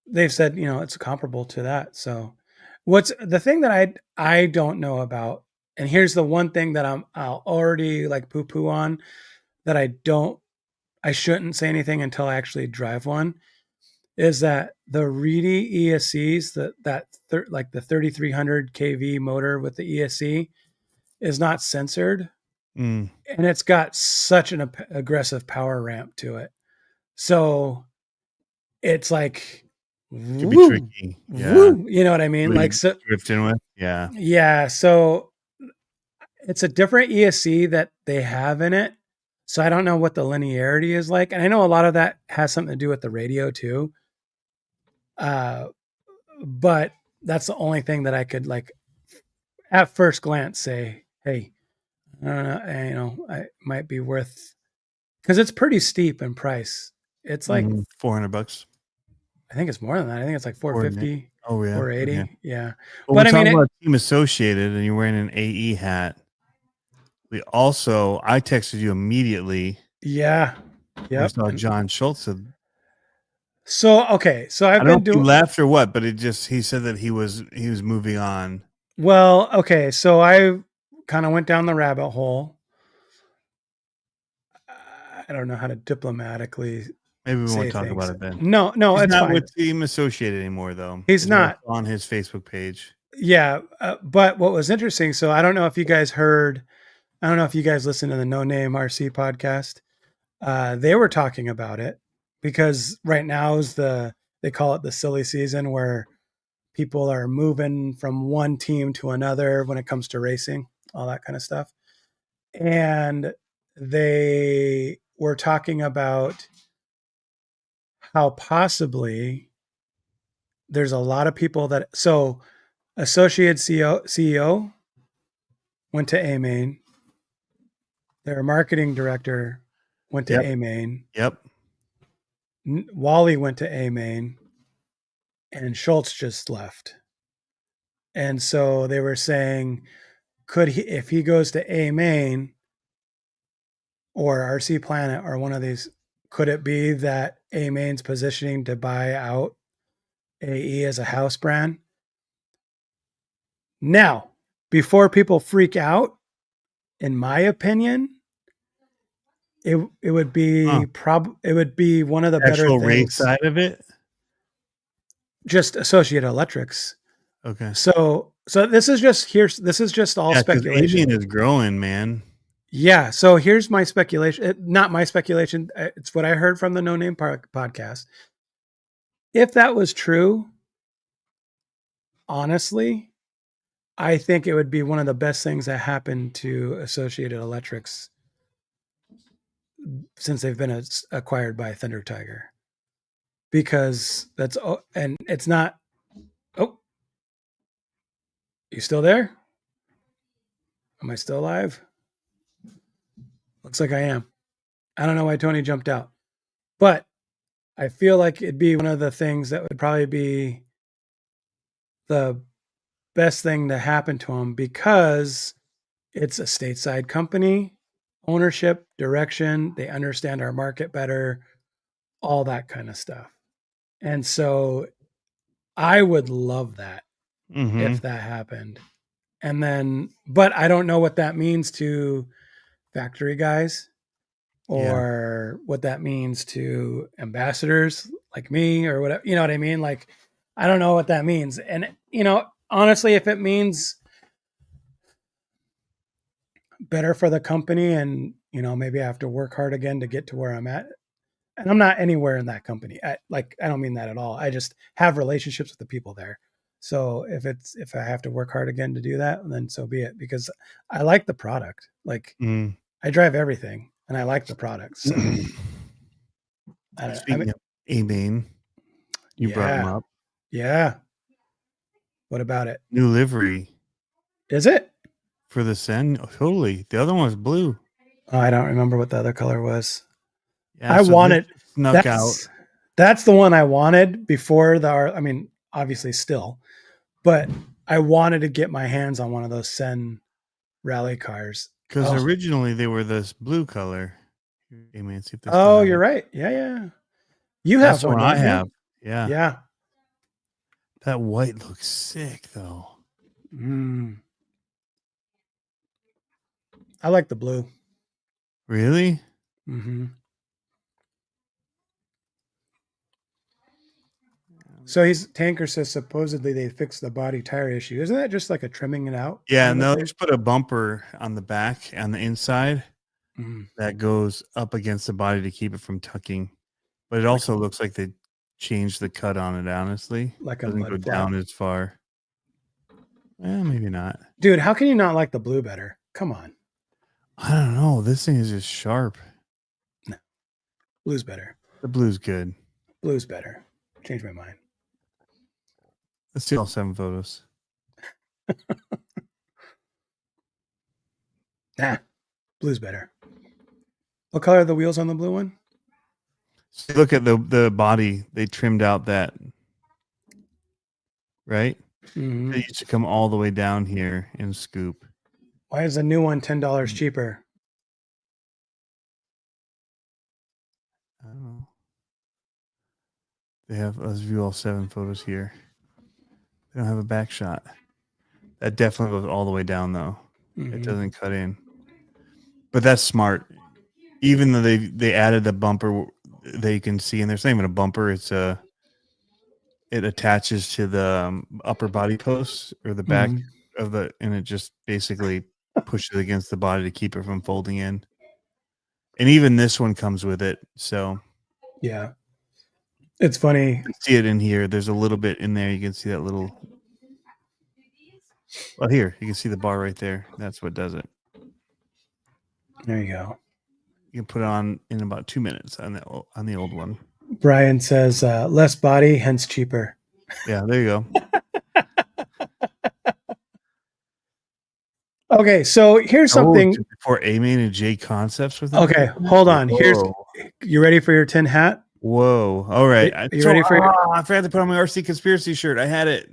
they've said, it's comparable to that. So what's the thing that I don't know about, and here's the one thing that I'll already like poo-poo on, that I shouldn't say anything until I actually drive one, is that the Reedy ESCs, like the 3300 kV motor with the ESC is not censored, and it's got such an aggressive power ramp to it. So it's like, could be tricky. Yeah. Woo, you know what I mean? Really like, so drifting with. Yeah. Yeah. So it's a different ESC that they have in it. So I don't know what the linearity is like. And I know a lot of that has something to do with the radio too. But that's the only thing that I could like at first glance say, hey, I don't know, I might be worth, because it's pretty steep in price. It's like $400. I think it's more than that. I think it's like 450. Oh yeah, 480. Okay. Yeah. Well, but I mean, about Team Associated, and you're wearing an AE hat. I texted you immediately. Yeah. Yeah. I saw John Schultz. So okay, so I've been doing. He laughed or what, but he said that he was moving on. Well, okay, so I kind of went down the rabbit hole. I don't know how to diplomatically. Maybe we won't talk about it then. No, he's it's not fine. with Team Associated anymore, though. He's not on his Facebook page. Yeah, but what was interesting, so I don't know if you guys heard. I don't know if you guys listened to the No Name RC podcast. They were talking about it because right now is they call it the silly season, where people are moving from one team to another when it comes to racing, all that kind of stuff. And they were talking about how possibly there's a lot of people that so associate CEO went to AMain. Their marketing director went to Yep. AMain. Yep. Wally went to AMain, and Schultz just left. And so they were saying, could he, if he goes to AMain or RC Planet or one of these, could it be that AMain's positioning to buy out AE as a house brand? Now, before people freak out, in my opinion, it would be it would be one of the better Actual race things. side of it. Just Associated Electrics. Okay. So this is just all speculation. AMain is growing, man. Yeah. So here's my speculation. Not my speculation. It's what I heard from the No Name podcast. If that was true, honestly, I think it would be one of the best things that happened to Associated Electrics since they've been acquired by Thunder Tiger. Because and it's not. Oh, you still there? Am I still alive? Looks like I am. I don't know why Tony jumped out, but I feel like it'd be one of the things that would probably be the best thing to happen to him because it's a stateside company, ownership, direction. They understand our market better, all that kind of stuff. And so I would love that if that happened. And then, but I don't know what that means to factory guys or what that means to ambassadors like me or whatever, you know what I mean? Like, I don't know what that means. And, honestly, if it means better for the company and, maybe I have to work hard again to get to where I'm at. And I'm not anywhere in that company. I don't mean that at all. I just have relationships with the people there. So if I have to work hard again to do that, then so be it, because I like the product. Like I drive everything and I like the product. So Speaking of AMain, you brought him up. Yeah. What about it? New livery. Is it? For the Sen? Oh, totally. The other one was blue. Oh, I don't remember what the other color was. Yeah, I wanted snuck out. That's the one I wanted before obviously still, but I wanted to get my hands on one of those Sen rally cars. Because originally they were this blue color. AMain, see if you're right. Yeah. You have one. I have. Yeah. Yeah. That white looks sick though. I like the blue. Really? Mm-hmm. So Tanker says supposedly they fixed the body tire issue. Isn't that just like a trimming it out? Yeah, no, they just put a bumper on the back, on the inside, that goes up against the body to keep it from tucking. But it also looks like they changed the cut on it, honestly. Like doesn't go down as far. Well, maybe not. Dude, how can you not like the blue better? Come on. I don't know. This thing is just sharp. No. Blue's better. The blue's good. Blue's better. Changed my mind. Let's see all 7 photos. Blue's better. What color are the wheels on the blue one? So look at the body. They trimmed out that, right? Mm-hmm. They used to come all the way down here and scoop. Why is the new one $10 cheaper? I don't know. Let's view all 7 photos here. They don't have a back shot. That definitely goes all the way down though. It doesn't cut in. But that's smart. Even though they added the bumper that you can see, and there's not even a bumper, it attaches to the upper body post or the back of and it just basically pushes it against the body to keep it from folding in. And even this one comes with it. So yeah. It's funny. You can see it in here. There's a little bit in there. You can see that little. Well, here you can see the bar right there. That's what does it. There you go. You can put it on in about 2 minutes on the old one. Brian says less body, hence cheaper. Yeah, there you go. Okay, so here's something. Before A-Main and J Concepts with it. Okay, hold on. Whoa. You ready for your tin hat? Whoa. All right. You ready for I forgot to put on my RC conspiracy shirt. I had it.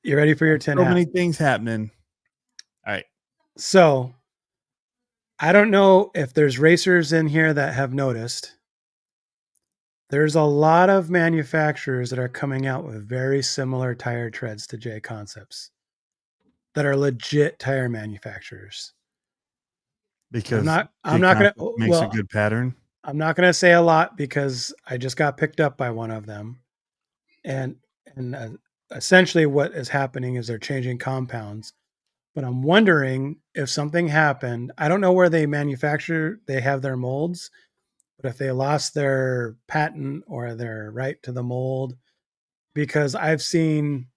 You ready for your tin hat? So many things happening. All right. So I don't know if there's racers in here that have noticed. There's a lot of manufacturers that are coming out with very similar tire treads to J Concepts that are legit tire manufacturers. Because I'm not going to makes a good pattern. I'm not going to say a lot because I just got picked up by one of them. And essentially what is happening is they're changing compounds. But I'm wondering if something happened. I don't know where they have their molds, but if they lost their patent or their right to the mold, because I've seen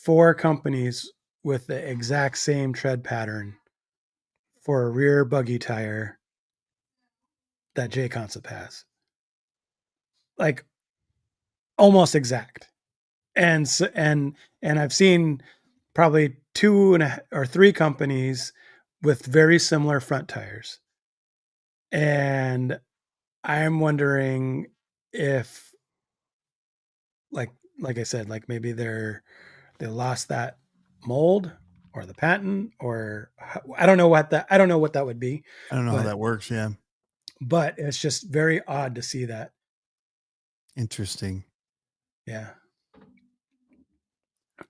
4 companies with the exact same tread pattern for a rear buggy tire that J Concept has. Like almost exact. And I've seen probably 2 or 3 companies with very similar front tires. And I'm wondering if like I said, like maybe they lost that mold or the patent, or I don't know what that would be. I don't know how that works. Yeah. But it's just very odd to see that. Interesting. Yeah.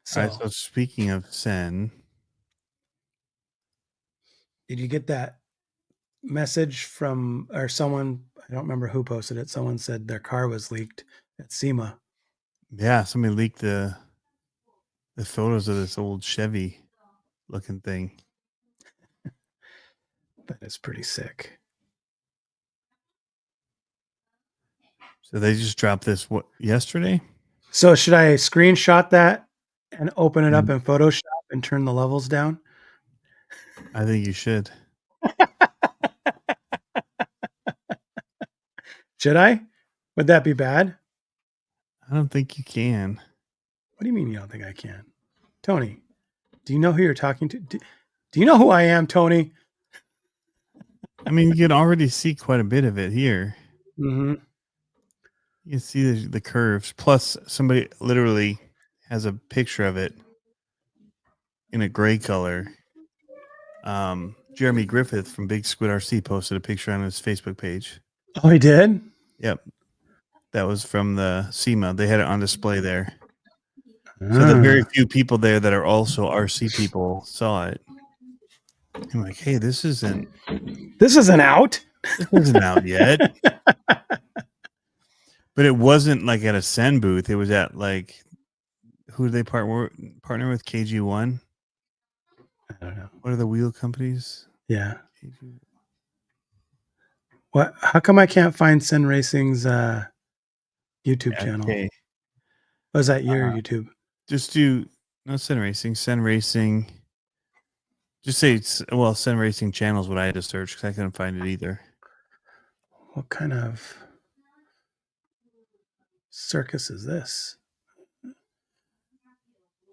So, all right, so speaking of Sen, did you get that message from or someone? I don't remember who posted it. Someone said their car was leaked at SEMA. Yeah, somebody leaked the photos of this old Chevy looking thing. That is pretty sick. So they just dropped this yesterday? So should I screenshot that and open it up in Photoshop and turn the levels down? I think you should. Should I? Would that be bad? I don't think you can. What do you mean you don't think I can? Tony, do you know who you're talking to? Do you know who I am, Tony? I mean, you can already see quite a bit of it here. Mm-hmm. You can see the curves. Plus, somebody literally has a picture of it in a gray color. Jeremy Griffith from Big Squid RC posted a picture on his Facebook page. Oh, he did? Yep. That was from the SEMA. They had it on display there. So the very few people there that are also RC people saw it. I'm like, hey, this isn't out. This isn't out yet. But it wasn't like at a Sen booth. It was at like, who do they partner with? KG1? I don't know. What are the wheel companies? Yeah. What? How come I can't find Sen Racing's YouTube channel? Okay. Was that your YouTube? Just do no Sen Racing. Sen Racing. Just say Sen Racing channel is what I had to search because I couldn't find it either. What kind of circus is this?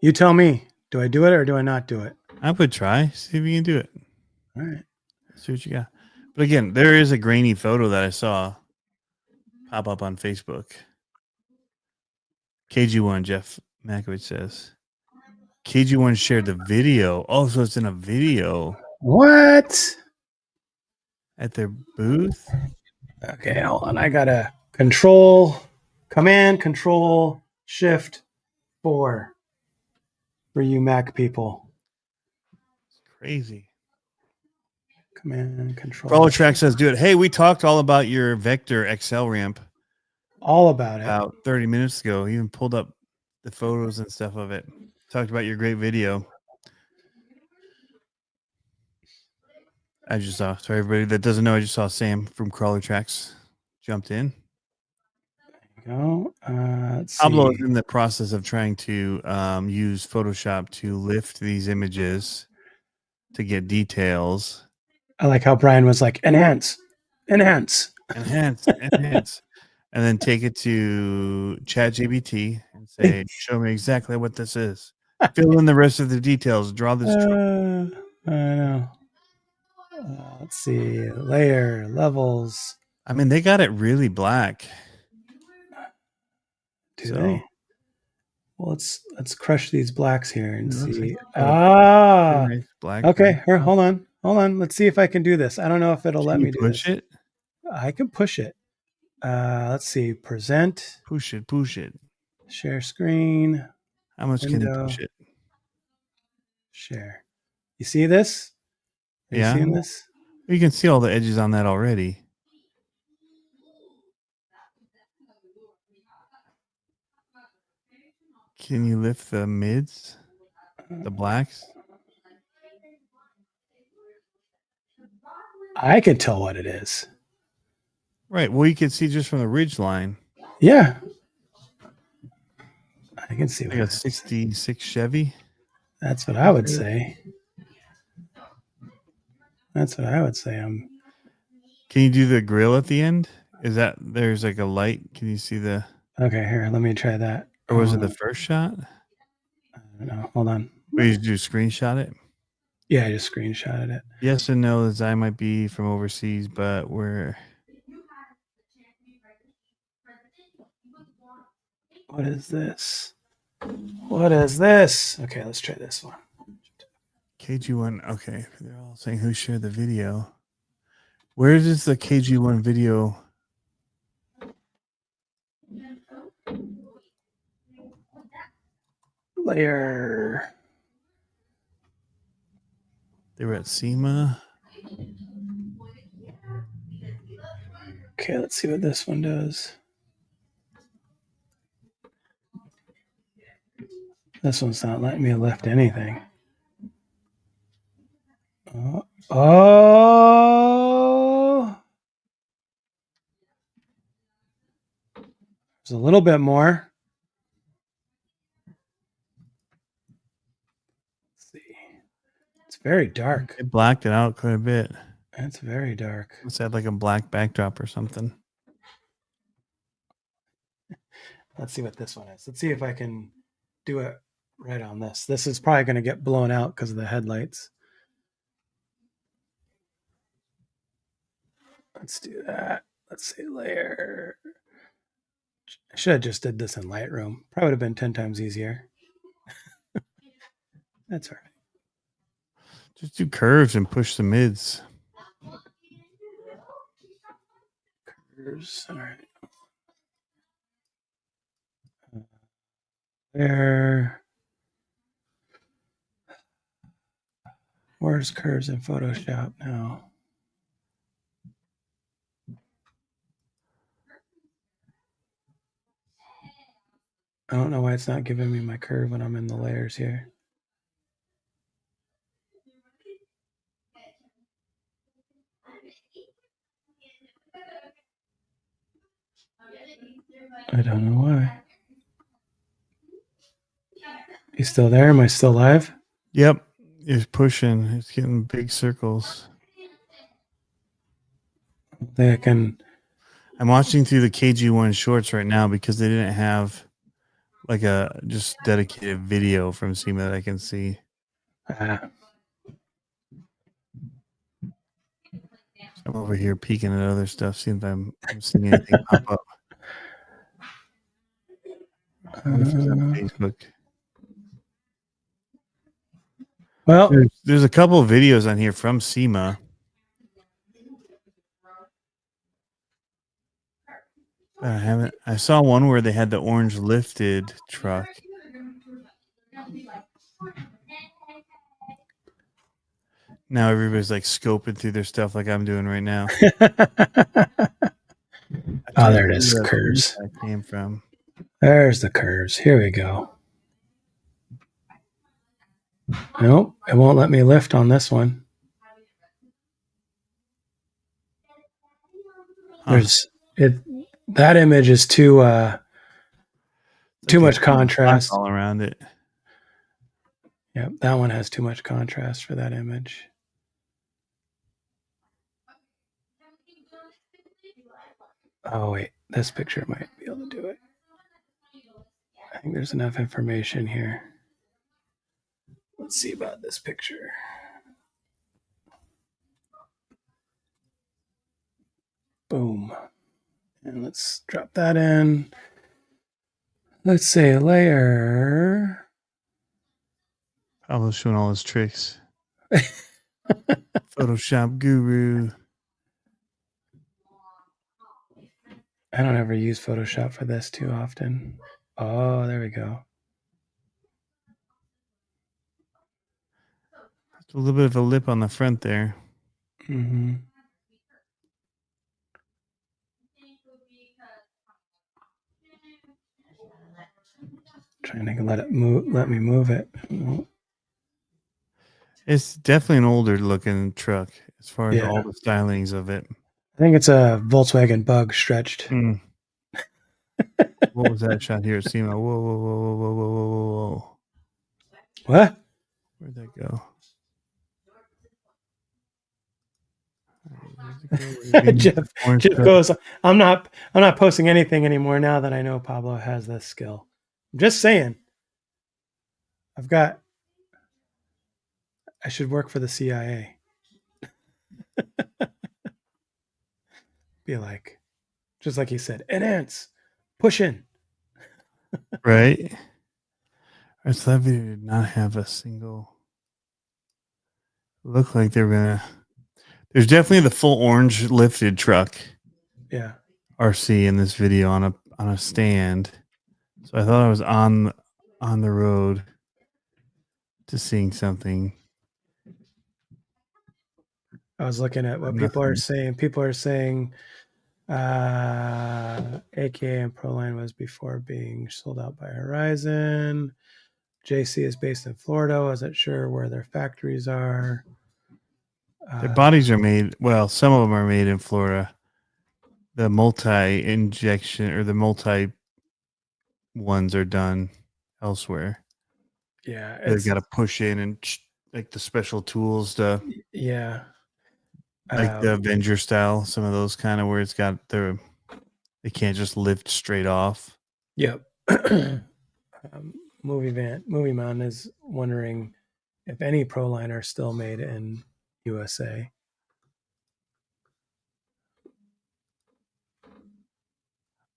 You tell me. Do I do it or do I not do it? I would try. See if you can do it. All right. See what you got. But again, there is a grainy photo that I saw pop up on Facebook. KG1, Jeff Makovich says. KG1 shared the video. Oh, so it's in a video. What? At their booth? Okay, hold on. I gotta Command Control Shift 4 for you Mac people. It's crazy. Command Control. Crawler Track says, do it. Hey, we talked all about your Vector XL ramp. All about it. About 30 minutes ago. Even pulled up the photos and stuff of it. Talked about your great video. I just saw, for everybody that doesn't know, I just saw Sam from Crawler Tracks jumped in. There you go. Let's see. Pablo is in the process of trying to use Photoshop to lift these images to get details. I like how Brian was like, enhance. enhance, enhance, and then take it to ChatGPT and say, show me exactly what this is. Fill in the rest of the details. Draw this. I know. Let's see. Layer, levels. I mean, they got it really black. Do they? Well, let's crush these blacks here and It looks see. like nice black. Okay. Here, hold on. Let's see if I can do this. I don't know if it'll let me do push this. it. I can push it. Let's see. Present. Push it. Share screen. How much can you push it? Share. You see this? Are you seeing this? You can see all the edges on that already. Can you lift the mids? The blacks? I can tell what it is. Right. Well, you can see just from the ridge line. Yeah. I can see like a 66 Chevy. That's what I would say. That's what I would say. Can you do the grill at the end? Is that there's like a light? Can you see the? Okay, here. Let me try that. Or was it the first shot? I don't know. Hold on. Or you do screenshot it? Yeah, I just screenshotted it. Yes and no. As I might be from overseas, but we're. What is this? What is this? Okay, let's try this one. KG1. Okay, they're all saying who shared the video. Where is the KG1 video? Layer. They were at SEMA. Okay, let's see what this one does. This one's not letting me lift anything. Oh. There's a little bit more. Let's see. It's very dark. It blacked it out quite a bit. It's very dark. Let's add like a black backdrop or something. Let's see what this one is. Let's see if I can do it right on this. This is probably going to get blown out because of the headlights. Let's do that. Let's say layer. I should have just did this in Lightroom. Probably would have been 10 times easier. That's all right. Just do curves and push the mids. Curves. All right. There. Where's curves in Photoshop now? I don't know why it's not giving me my curve when I'm in the layers here. I don't know why. You still there? Am I still live? Yep. It's pushing. It's getting big circles. I think I can. I'm watching through the KG1 shorts right now because they didn't have like a just dedicated video from SEMA that I can see. I'm over here peeking at other stuff, seeing if I'm seeing anything pop up. What if it's on Facebook? Well, there's a couple of videos on here from SEMA. I saw one where they had the orange lifted truck. Now everybody's like scoping through their stuff like I'm doing right now. Oh, there it is. Curves. That came from. There's the curves. Here we go. Nope, it won't let me lift on this one. There's it. That image is too much contrast all around it. Yep, that one has too much contrast for that image. Oh wait, this picture might be able to do it. I think there's enough information here. Let's see about this picture. Boom. And let's drop that in. Let's say layer. Pablo's showing all his tricks. Photoshop guru. I don't ever use Photoshop for this too often. Oh, there we go. A little bit of a lip on the front there. Mm-hmm. Trying to let me move it. It's definitely an older looking truck as far as Yeah. all the stylings of it. I think it's a Volkswagen Bug stretched. Mm. What was that shot here at SEMA? Whoa, whoa, whoa, whoa, whoa, whoa, whoa, whoa. What? Where'd that go? Jeff goes, I'm not posting anything anymore now that I know Pablo has this skill. I'm just saying. I should work for the CIA. Be like, just like he said, enhance, push in. Right. So that video did not have a single. Look like they're gonna. There's definitely the full orange lifted truck. Yeah. RC in this video on a stand. So I thought I was on the road to seeing something. I was looking at what people are saying. People are saying AKA and Proline was before being sold out by Horizon. JC is based in Florida. Wasn't sure where their factories are. Their bodies are made. Well, some of them are made in Florida. The multi-injection or the multi ones are done elsewhere. Yeah, They've got to push in and like the special tools to. Yeah. Like the Avenger style, some of those kind of where it's got they can't just lift straight off. Yep. Movie Man is wondering if any Proline are still made in USA.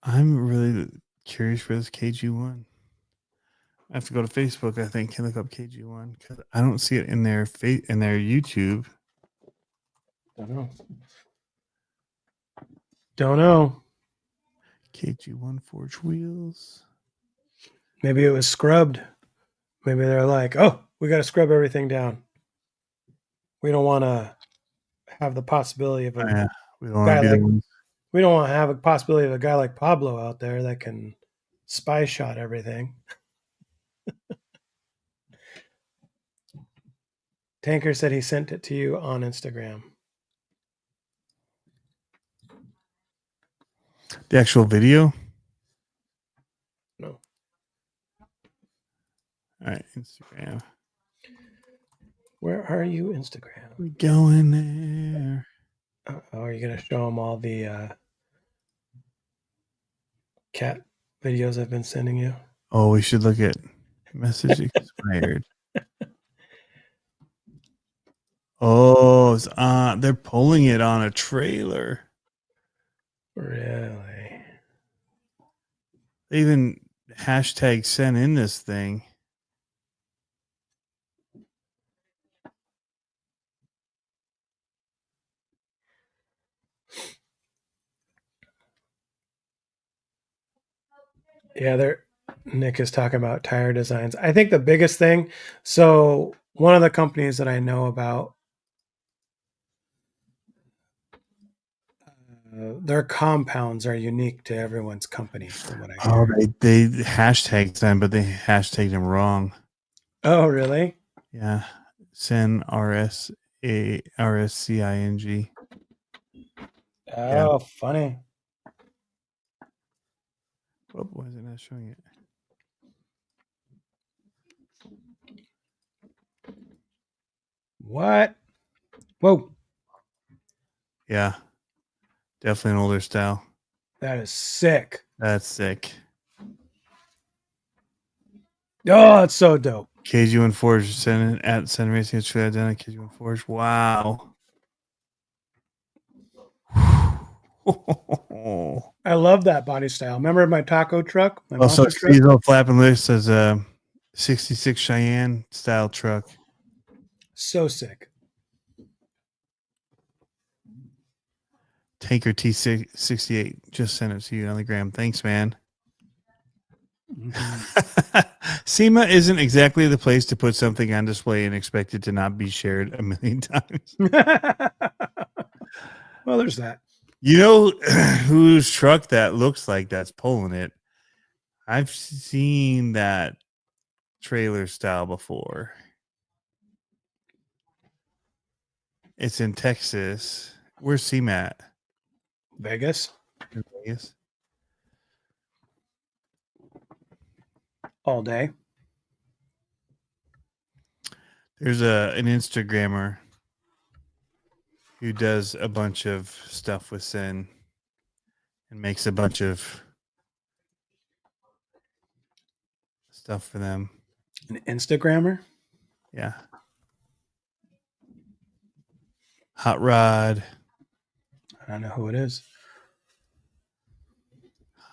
I'm really curious for this KG1. I have to go to Facebook, I think, and look up KG1 because I don't see it in their YouTube. Don't know. KG1 Forge Wheels. Maybe it was scrubbed. Maybe they're like, oh, we got to scrub everything down. We don't want to have the possibility of a we don't want to be the ones. We don't want to have a possibility of a guy like Pablo out there that can spy shot everything. Tanker said he sent it to you on Instagram. The actual video? No. All right, Instagram. Where are you, Instagram? We going there. Oh, are you going to show them all the cat videos I've been sending you? Oh, we should look at message expired. Oh, it's they're pulling it on a trailer. Really? They even hashtag sent in this thing. Yeah, Nick is talking about tire designs. I think the biggest thing, so one of the companies that I know about, their compounds are unique to everyone's company, from what I hear. Oh, they hashtagged them, but they hashtagged them wrong. Oh, really? Yeah. Sen RSCING. Oh, yeah. Funny. Oh, why is it not showing it? What? Whoa. Yeah. Definitely an older style. That is sick. That's sick. Oh, it's so dope. KG1 Forge at Sen Racing. It's truly identical. KG1 Forge. Wow. I love that body style. Remember my taco truck? My Also, monster truck? Steezo flapping list says 66 Cheyenne style truck. So sick. Tanker T68 just sent it to you on the gram. Thanks, man. Mm-hmm. SEMA isn't exactly the place to put something on display and expect it to not be shared a million times. Well, there's that. You know whose truck that looks like that's pulling it? I've seen that trailer style before. It's in Texas. Where's SEMA at? Vegas. In Vegas. All day. There's an Instagrammer who does a bunch of stuff with Sin and makes a bunch of stuff for them. An Instagrammer? Yeah. Hot Rod. I don't know who it is.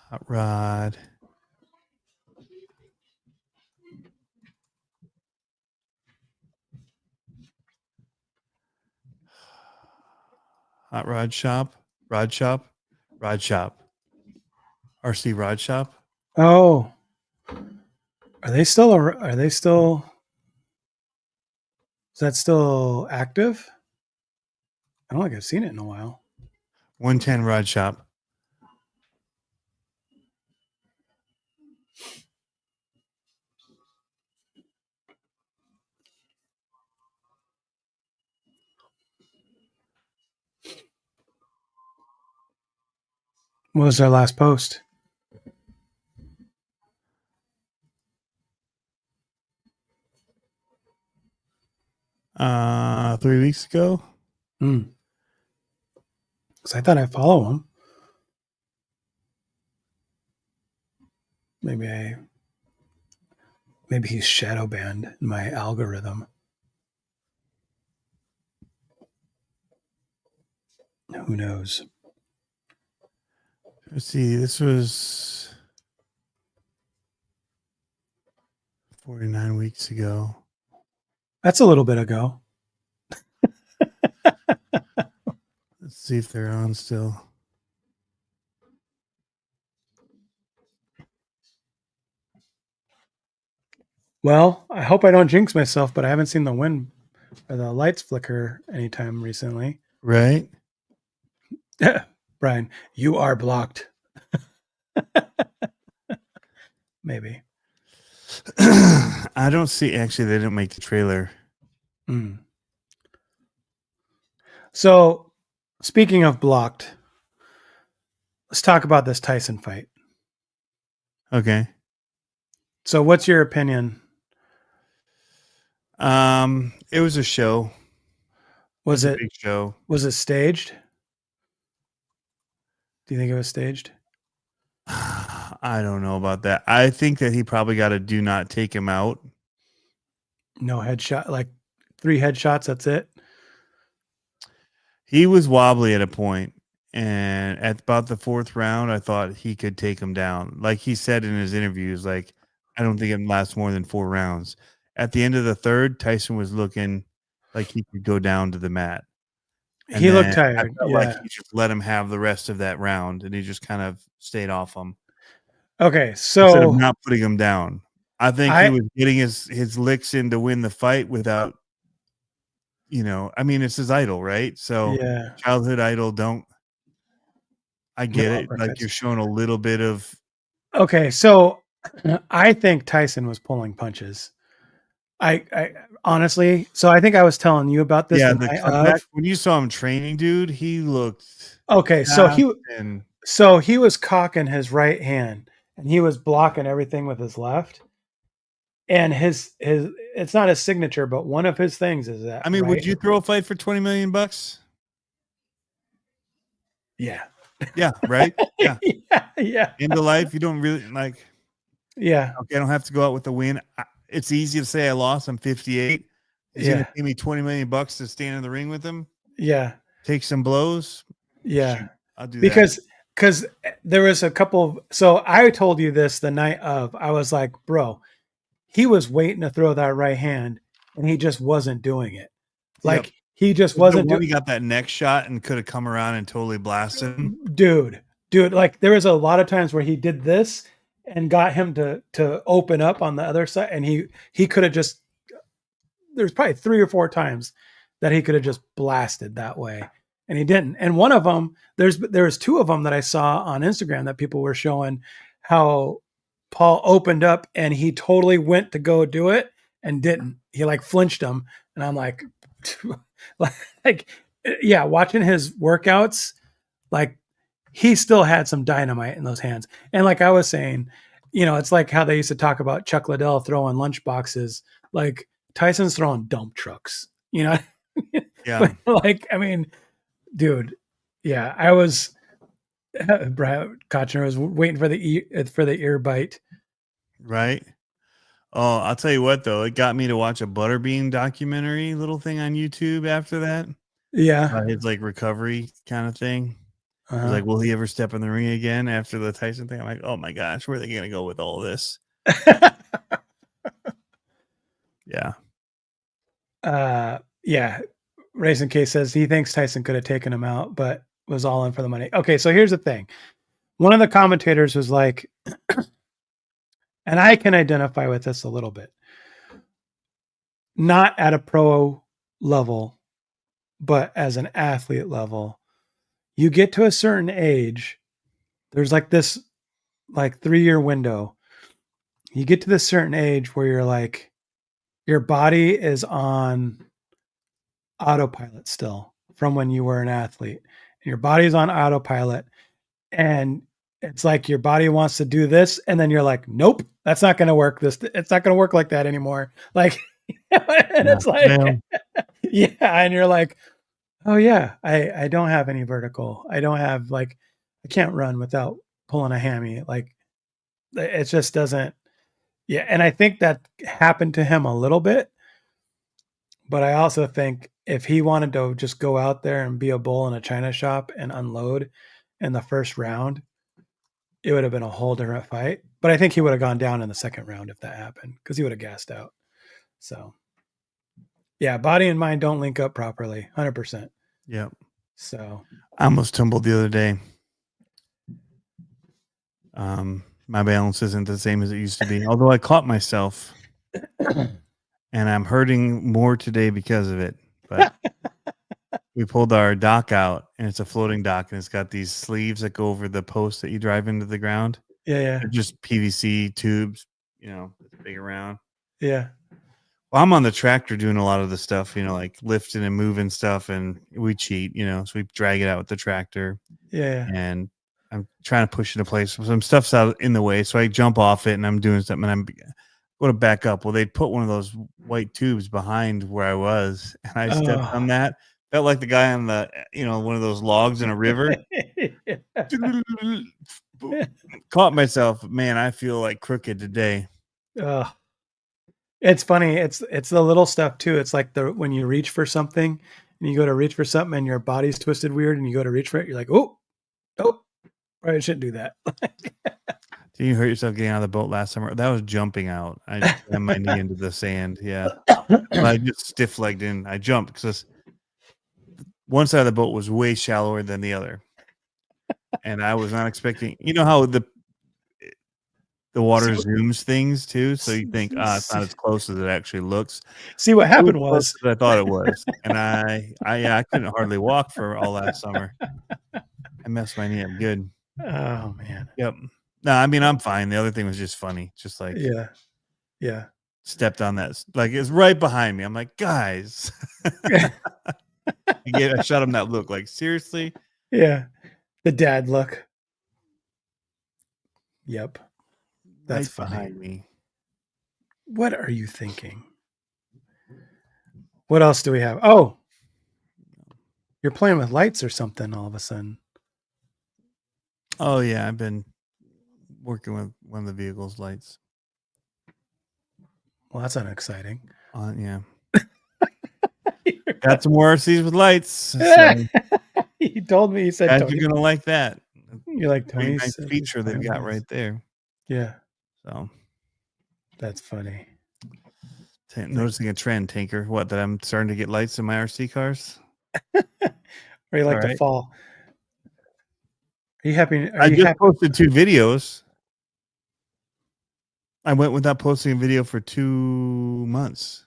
Hot Rod. Hot Rod Shop. Rod Shop. Rod Shop. RC Rod Shop. Oh. Are they still is that still active? I don't think I've seen it in a while. 110 Rod Shop. What was their last post? Uh, 3 weeks ago. Because I thought I follow him. Maybe he's shadow banned in my algorithm. Who knows? Let's see. This was 49 weeks ago. That's a little bit ago. Let's see if they're on still. Well, I hope I don't jinx myself, but I haven't seen the wind or the lights flicker anytime recently. Right? Brian, you are blocked. Maybe. I don't see. Actually, they didn't make the trailer. So, speaking of blocked, let's talk about this Tyson fight. Okay. So, what's your opinion? It was a show. Was a it big show? Was it staged? Do you think it was staged? I don't know about that. I think that he probably got a do not take him out. No headshot, like 3 headshots. That's it. He was wobbly at a point, and at about the 4th round, I thought he could take him down. Like he said in his interviews, like, I don't think it lasts more than 4 rounds. At the end of the 3rd, Tyson was looking like he could go down to the mat. And he looked I tired. felt Yeah. like he just let him have the rest of that round, and he just kind of stayed off him. Okay, Instead of so not putting him down. I think he was getting his licks in to win the fight without, I mean, it's his idol, right? So yeah, childhood idol, I get it. Like you're showing a little bit of. Okay, so I think Tyson was pulling punches. I honestly, so I think I was telling you about this. Yeah, the comeback, when you saw him training, dude, he looked. Okay, so he was cocking his right hand and he was blocking everything with his left. And his it's not his signature, but one of his things is that. I mean, would you throw a fight for $20 million? Yeah. Yeah, right. Yeah, Yeah. into life, you don't really like. Yeah. Okay, I don't have to go out with the win. It's easy to say I lost. I'm 58. He's going Yeah. to pay me $20 million to stand in the ring with him, Yeah. take some blows. Yeah. Shoot, I'll do that. Because there was a couple of, so I told you this the night of, I was like, bro, he was waiting to throw that right hand and he just wasn't doing it. Yep. Like he just Was the wasn't one doing, he got that next shot and could have come around and totally blasted him. dude, like there was a lot of times where he did this and got him to open up on the other side. And he could have just, there's probably 3 or 4 times that he could have just blasted that way. And he didn't. And one of them, there's 2 of them that I saw on Instagram that people were showing how Paul opened up and he totally went to go do it and didn't. He like flinched him. And I'm like, like, yeah, watching his workouts, like he still had some dynamite in those hands. And like I was saying, it's like how they used to talk about Chuck Liddell throwing lunch boxes. Like Tyson's throwing dump trucks, Yeah. But like, I mean, dude, yeah, I was, Brad Kochner was waiting for the ear bite. Right. Oh, I'll tell you what, though. It got me to watch a Butterbean documentary little thing on YouTube after that. Yeah. His like recovery kind of thing. I was Uh-huh. like, will he ever step in the ring again after the Tyson thing? I'm like, oh my gosh, where are they going to go with all this? Yeah. Yeah. Racing Case says he thinks Tyson could have taken him out, but was all in for the money. Okay, so here's the thing. One of the commentators was like, and I can identify with this a little bit, not at a pro level, but as an athlete level, you get to a certain age, there's like this like 3-year window. You get to this certain age where you're like, your body is on autopilot still from when you were an athlete. And your body's on autopilot. And it's like your body wants to do this. And then you're like, nope, that's not going to work. It's not going to work like that anymore. Like, and it's like, yeah. And you're like, oh yeah, I don't have any vertical. I don't have like, I can't run without pulling a hammy. Like it just doesn't. Yeah. And I think that happened to him a little bit, but I also think if he wanted to just go out there and be a bull in a china shop and unload in the first round, it would have been a whole different fight. But I think he would have gone down in the second round if that happened because he would have gassed out. So, yeah, body and mind don't link up properly, 100%. Yeah. So, I almost tumbled the other day. My balance isn't the same as it used to be, although I caught myself, and I'm hurting more today because of it. But we pulled our dock out, and it's a floating dock, and it's got these sleeves that go over the posts that you drive into the ground. yeah. They're just PVC tubes, big around. Yeah. Well, I'm on the tractor doing a lot of the stuff, like lifting and moving stuff, and we cheat, so we drag it out with the tractor. Yeah. And I'm trying to push it into place. Some stuff's out in the way, so I jump off it, and I'm doing something, and I'm going to back up. Well, they put one of those white tubes behind where I was, and I stepped on that. Felt like the guy on the, one of those logs in a river. Caught myself. Man, I feel like crooked today. It's funny. It's the little stuff too. It's like when you reach for something and you go to reach for something and your body's twisted weird and you go to reach for it, you're like, oh, I shouldn't do that. Did you hurt yourself getting out of the boat last summer? That was jumping out. I jammed my knee into the sand. Yeah. I just stiff-legged in. I jumped because one side of the boat was way shallower than the other. And I was not expecting, how the water zooms things too. So you think, it's not as close as it actually looks. See, what happened was I thought it was. And I couldn't hardly walk for all last summer. I messed my knee up good. Oh man. Yep. No, I mean, I'm fine. The other thing was just funny. Just like, yeah. Stepped on that. Like, it's right behind me. I'm like, guys. I shot him that look. Like, seriously? Yeah. The dad look. Yep. That's right funny. Behind me. What are you thinking? What else do we have? Oh, you're playing with lights or something all of a sudden. Oh yeah, I've been working with one of the vehicle's lights. Well, that's unexciting. Yeah. Got some more RCs with lights. So He told me, he said, guys Tony, are gonna like that. you're like, Pretty Tony nice said he's feature they've fine got with right this. there. Yeah, So that's funny. noticing a trend, Tinker. What, that I'm starting to get lights in my RC cars? Or you like to right. fall. Are you happy? I just posted 2 videos. I went without posting a video for 2 months.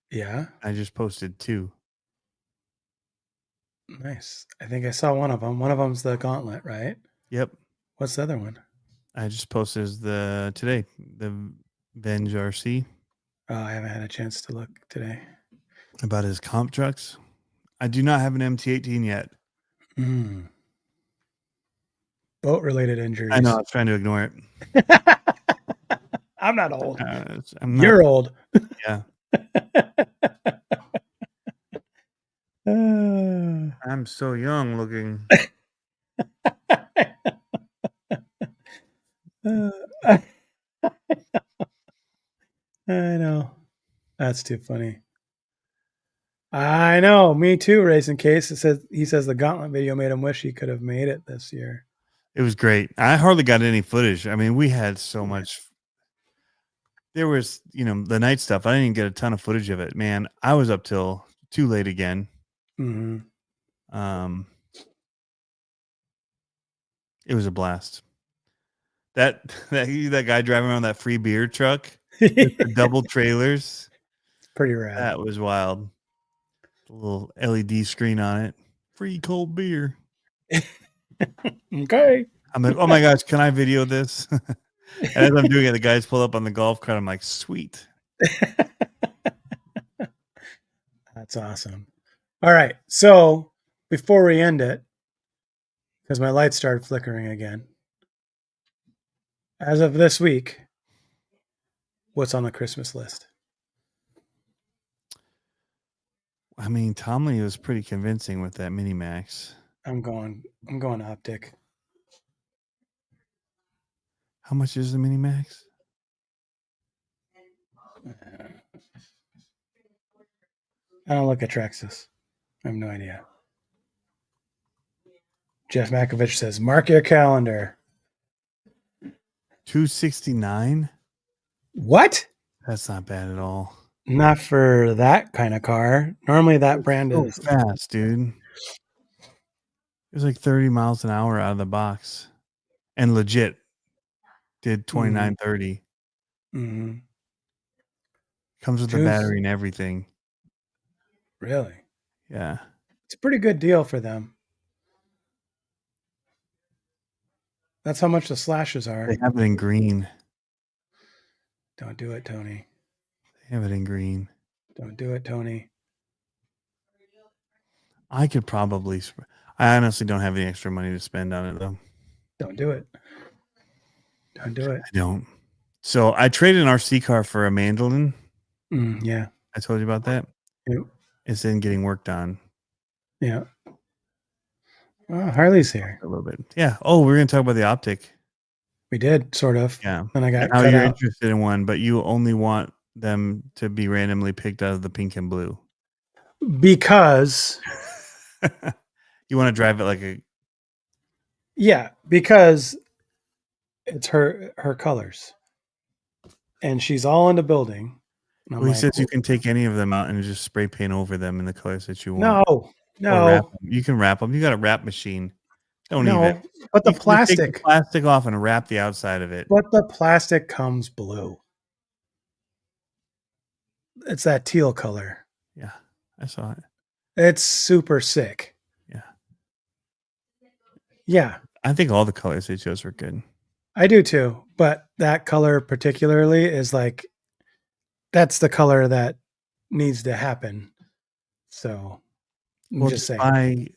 Yeah. I just posted 2. Nice. I think I saw one of them. One of them's the gauntlet, right? Yep. What's the other one? I just posted today the Venge RC. Oh, I haven't had a chance to look today. About his comp trucks. I do not have an MT-18 yet. Boat-related injuries. I know. I was trying to ignore it. I'm not old. You're old. Yeah. I'm so young looking. I know. That's too funny. I know. Me too, Racing Case. He says the gauntlet video made him wish he could have made it this year. It was great. I hardly got any footage. I mean, we had so much. There was, the night stuff. I didn't even get a ton of footage of it. Man, I was up till too late again. Mm-hmm. It was a blast. That guy driving around that free beer truck with the double trailers. Pretty rad. That was wild. The little LED screen on it. Free cold beer. Okay. I'm like, oh my gosh, can I video this? And as I'm doing it, the guys pull up on the golf cart. I'm like, sweet. That's awesome. All right. So before we end it, because my lights started flickering again, as of this week, what's on the Christmas list? I mean, Tomley was pretty convincing with that Mini Max. I'm going optic. How much is the Mini Max? I don't look at Traxxas. I have no idea. Jeff Makovich says, mark your calendar. $269? What? That's not bad at all. Not for that kind of car. Normally that brand so is fast, dude. It was like 30 miles an hour out of the box. And legit did 2930. Mm-hmm. Comes with the battery and everything. Really? Yeah. It's a pretty good deal for them. That's how much the slashes are. They have it in green. Don't do it, Tony. They have it in green. Don't do it, Tony. I could probably... I honestly don't have any extra money to spend on it, though. Don't do it. Don't do it. I don't. So I traded an RC car for a mandolin. Yeah. I told you about that. Yep. It's in getting worked on. Yeah. Well, Harley's here. A little bit. Yeah. Oh, we're going to talk about the optic. We did, sort of. Yeah. And I got how cut you're out. interested in one, but you only want them to be randomly picked out of the pink and blue. Because... You want to drive it like a... Yeah, because it's her colors. And she's all in the building. Well, he says you can take any of them out and just spray paint over them in the colors that you want. No. You can wrap them. You got a wrap machine. Don't even. But the You can plastic. take the plastic off and wrap the outside of it. But the plastic comes blue. It's that teal color. Yeah, I saw it. It's super sick. Yeah. Yeah. I think all the colors they chose were good. I do too. But that color particularly is like, that's the color that needs to happen. So I'm just saying. Buy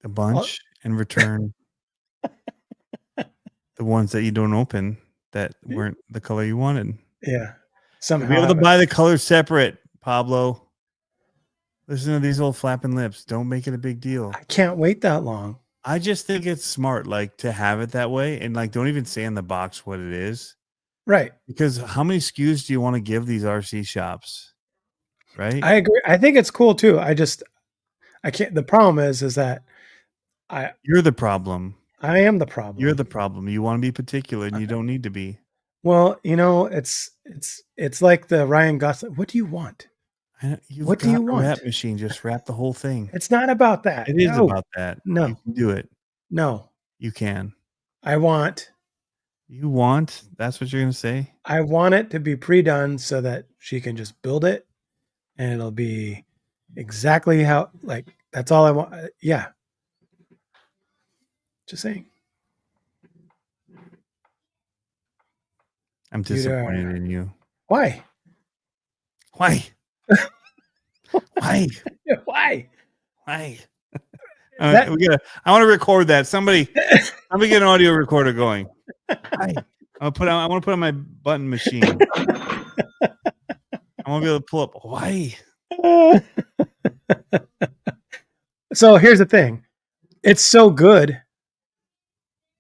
a bunch and return the ones that you don't open that weren't the color you wanted. Yeah. Somehow be able to buy the colors separate, Pablo. Listen to these old flapping lips. Don't make it a big deal. I can't wait that long. I just think it's smart, like, to have it that way, and like, don't even say in the box what it is, Right. because how many SKUs do you want to give these RC shops, right? I agree. I think it's cool too. I can't. The problem is that You're the problem. I am the problem. You're the problem. You want to be particular, and you don't need to be. Well, it's like the Ryan Gosling. What do you want? You've What do got you a want? wrap machine. Just wrap the whole thing. It's not about that. It is No. about that. No. You can do it. No. You can. I want. You want? That's what you're going to say? I want it to be pre-done so that she can just build it, and it'll be exactly how. Like that's all I want. Yeah. Just saying. I'm disappointed in you. Why? Why? Why? Why? Why? I want to record that. Somebody get an audio recorder going. Why? I want to put on my button machine. I want to be able to pull up. Why? So here's the thing. It's so good.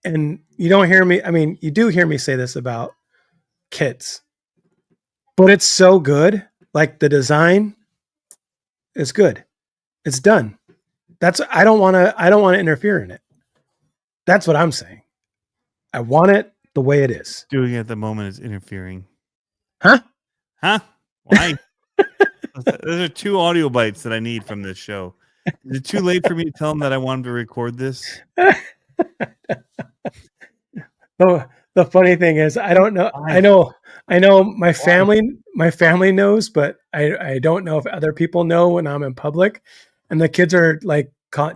And you don't hear me. I mean, you do hear me say this about kits, but it's so good. Like the design is good. It's done. I don't want to interfere in it. That's what I'm saying. I want it the way it is. Doing it at the moment is interfering. Huh? Why? Those are 2 audio bites that I need from this show. Is it too late for me to tell them that I want them to record this? Oh, the funny thing is, I don't know. Why? I know my family knows, but I don't know if other people know when I'm in public, and the kids are like,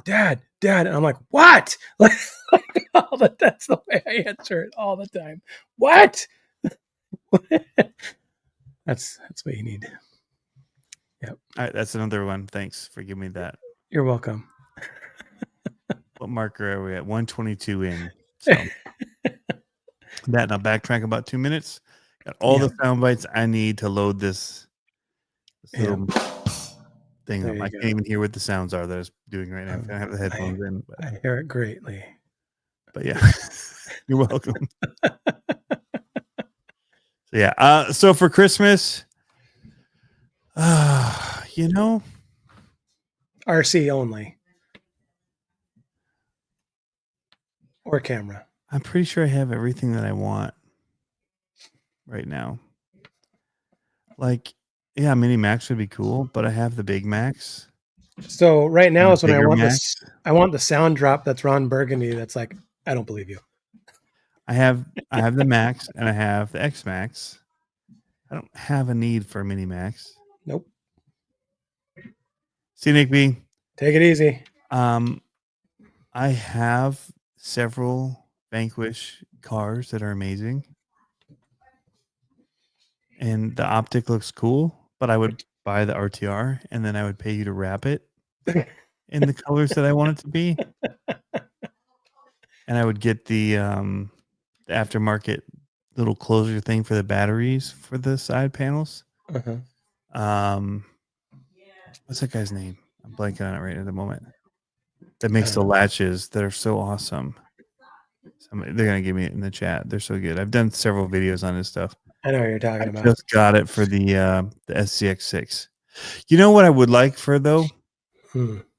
Dad, and I'm like, what? Like, that's the way I answer it all the time. What? That's what you need. Yep. All right, that's another one. Thanks for giving me that. You're welcome. What marker are we at? 122 in. So that, and I'll backtrack about 2 minutes. Got all the sound bites I need to load this little thing up. I can't even hear what the sounds are that I was doing right now. I have the headphones in. But, I hear it greatly. But yeah, you're welcome. So yeah. So for Christmas, RC only. Or camera. I'm pretty sure I have everything that I want right now. Like, yeah, mini Max would be cool, but I have the big Max. So right now is when I want Max. this. I want the sound drop that's Ron Burgundy. That's like, I don't believe you. I have the Max and I have the X Max. I don't have a need for a mini Max. Nope. See, Nick B. Take it easy. I have several Vanquish cars that are amazing. And the optic looks cool, but I would buy the RTR and then I would pay you to wrap it in the colors that I want it to be. And I would get the aftermarket little closure thing for the batteries for the side panels. Uh-huh. What's that guy's name? I'm blanking on it right at the moment. That makes the latches that are so awesome. They're gonna give me it in the chat. They're so good. I've done several videos on this stuff. I know what you're talking about. Just got it for the SCX6. You know what I would like for though?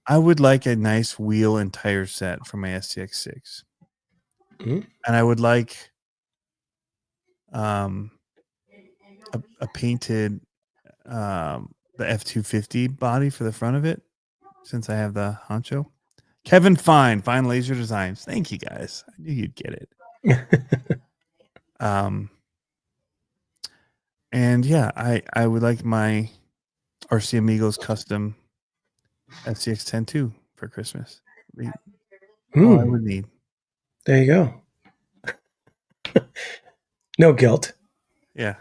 I would like a nice wheel and tire set for my SCX6. And I would like a painted the F250 body for the front of it, since I have the honcho. Kevin Fine Laser Designs. Thank you guys. I knew you'd get it. And yeah, I would like my RC Amigos custom SCX10 too for Christmas. All I would need. There you go. No guilt. Yeah.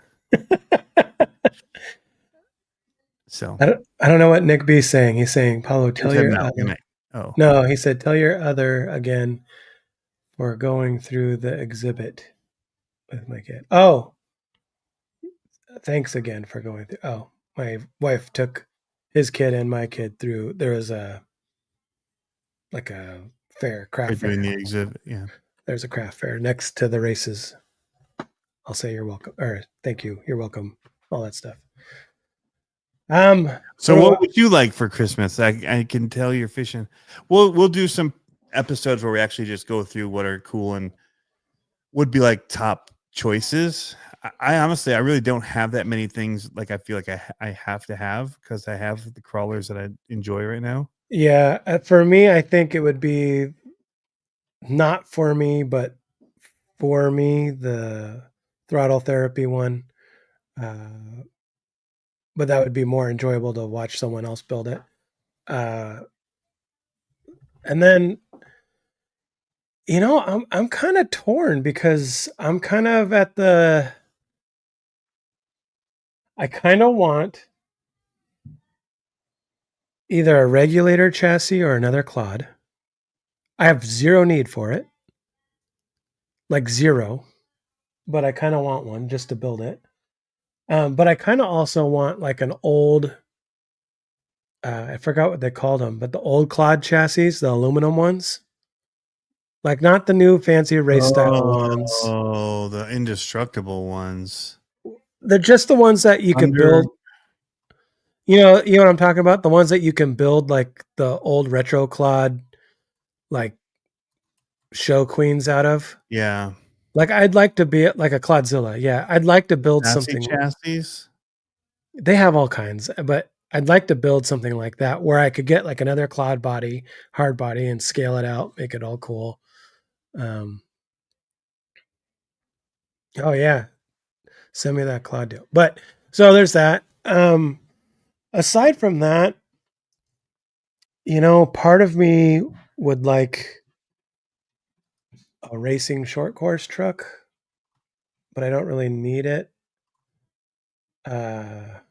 So I don't know what Nick B's saying. He's saying, Pablo, tell your other. Oh no, he said, tell your other again for going through the exhibit with my kid. Oh, thanks again for going through. Oh, my wife took his kid and my kid through. There was a fair, We're craft fair. doing the exhibit. Yeah. There's a craft fair next to the races. I'll say you're welcome, or thank you, you're welcome, all that stuff. So what would you like for Christmas? I can tell you're fishing. We'll do some episodes where we actually just go through what are cool and would be like top choices. I honestly, I really don't have that many things like I feel like I have to have because I have the crawlers that I enjoy right now. Yeah, for me, I think it would be not for me, but for me, the throttle therapy one. But that would be more enjoyable to watch someone else build it. And then, I'm kind of torn because I'm kind of at I kind of want either a regulator chassis or another Clod. I have zero need for it, like zero, but I kind of want one just to build it. But I kind of also want like an old, I forgot what they called them, but the old Clod chassis, the aluminum ones. Like not the new fancy race style ones. Oh, the indestructible ones. They're just the ones that you can build. You know what I'm talking about? The ones that you can build like the old retro Clod, like show queens out of. Yeah. Like I'd like to be like a Clodzilla. Yeah, I'd like to build something. Chassis. They have all kinds, but I'd like to build something like that where I could get like another Clod body, hard body, and scale it out, make it all cool. Oh yeah, send me that Clod deal. But so there's that. Aside from that, part of me would like a racing short course truck, but I don't really need it. There's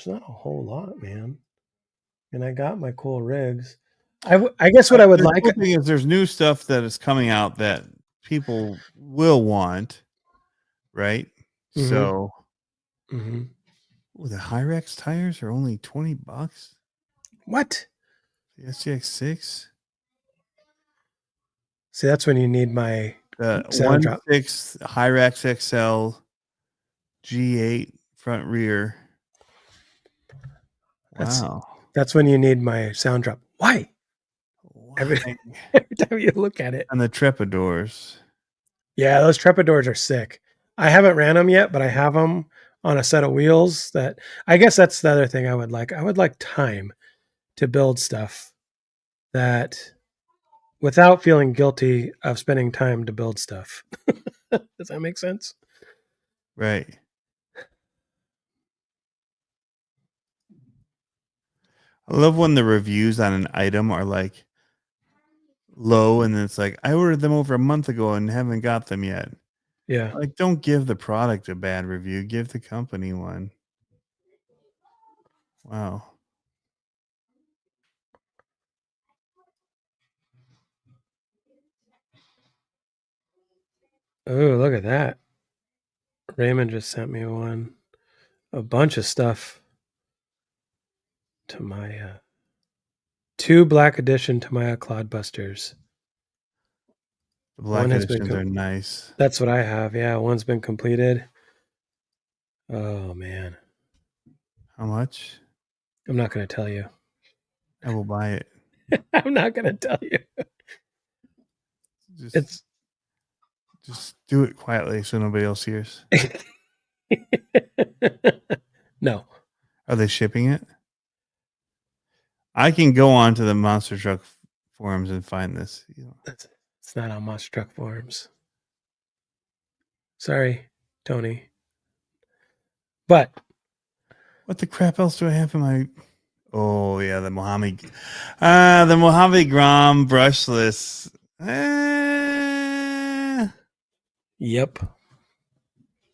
not a whole lot, man. And I got my cool rigs. I guess what I would like. The cool thing is there's new stuff that is coming out that people will want, right? Mm-hmm. So Mm-hmm. the Hyrex tires are only $20. What? The SCX6. See, that's when you need my sound drop. 1.6 Hyrex XL G8 front rear. Wow. That's when you need my sound drop. Why? Every time you look at it. And the Trepadors. Yeah, those Trepadors are sick. I haven't ran them yet, but I have them on a set of wheels that I guess that's the other thing I would like. I would like time to build stuff that without feeling guilty of spending time to build stuff. Does that make sense? Right. I love when the reviews on an item are like low and then it's like, I ordered them over a month ago and haven't got them yet. Yeah. Like, don't give the product a bad review. Give the company one. Wow. Oh, look at that. Raymond just sent me a bunch of stuff to my 2 Black Edition to my Clodbusters. The Black Editions are nice. That's what I have. Yeah, one's been completed. Oh man. How much? I'm not going to tell you. I will buy it. I'm not going to tell you. Just do it quietly so nobody else hears. No. Are they shipping it? I can go on to the Monster Truck forums and find this. It's not on Monster Truck forums. Sorry, Tony. But what the crap else do I have in my? Oh yeah, the Mojave Grom brushless. Yep.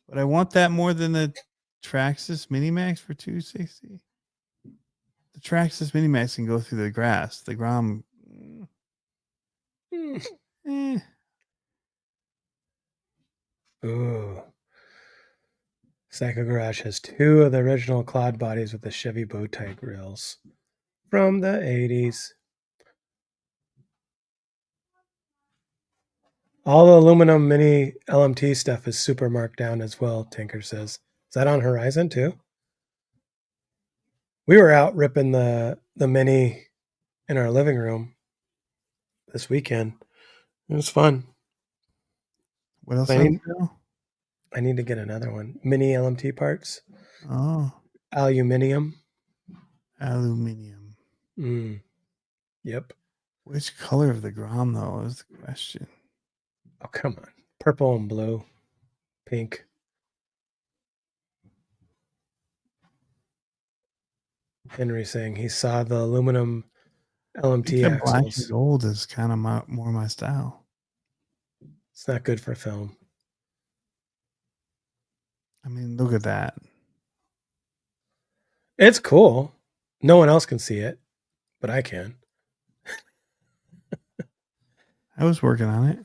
But I want that more than the Traxxas Minimax for $260. The Traxxas Minimax can go through the grass. The Grom. Ooh. Cycle Garage has 2 of the original Clod bodies with the Chevy bow tie grills from the 80s. All the aluminum mini LMT stuff is super marked down as well, Tinker says. Is that on Horizon too? We were out ripping the mini in our living room this weekend. It was fun. What else? I need to get another one. Mini LMT parts. Oh, Aluminium. aluminium. Yep. Which color of the Grom though is the question. Oh, come on. Purple and blue. Pink. Henry saying he saw the aluminum LMT Black and axles. gold is kind of more my style. It's not good for film. I mean, look at that. It's cool. No one else can see it, but I can. I was working on it.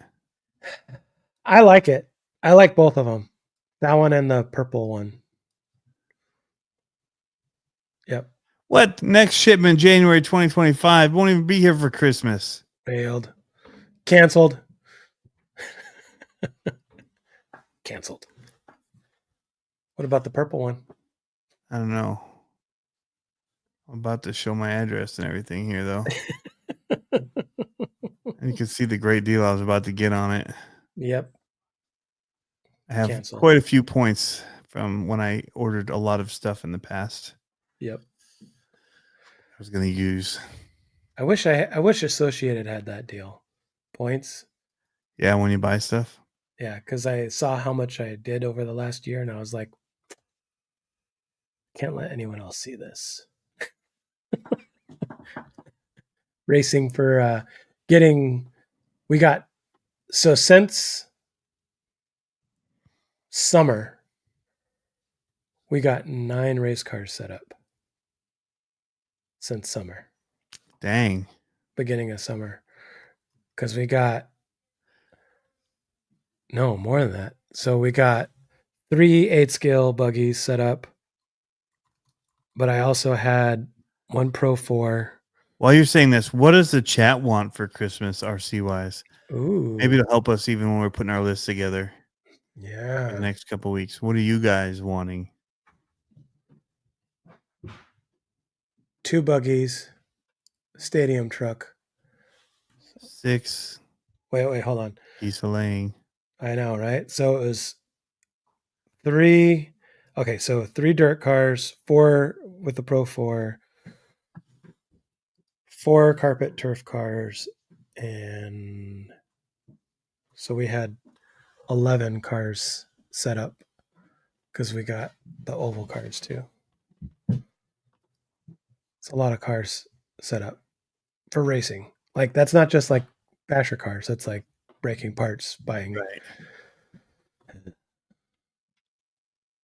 I like it. I like both of them. That one and the purple one. Yep. What? Next shipment, January 2025. Won't even be here for Christmas. Failed. Canceled. Canceled. What about the purple one? I don't know. I'm about to show my address and everything here, though. And you can see the great deal I was about to get on it. Yep. I have Canceled. quite a few points from when I ordered a lot of stuff in the past. Yep. I was going to use. I wish Associated had that deal. Points. Yeah, when you buy stuff. Yeah, because I saw how much I did over the last year, and I was like, can't let anyone else see this. Racing for we got, so since summer, we got 9 race cars set up. Since summer. Dang. Beginning of summer. Because we got, no, more than that. So we got 3 8-scale buggies set up. But I also had 1 Pro 4. While you're saying this, what does the chat want for Christmas, RC-wise? Ooh. Maybe it'll help us even when we're putting our list together. Yeah. For the next couple of weeks. What are you guys wanting? 2 buggies. Stadium truck. 6. Wait, hold on. Piece of laying. I know, right? So it was 3. Okay, so 3 dirt cars, 4 with the Pro 4, 4 carpet turf cars, and so we had 11 cars set up because we got the oval cars too. It's a lot of cars set up for racing. Like that's not just like basher cars. That's like breaking parts, buying. Right.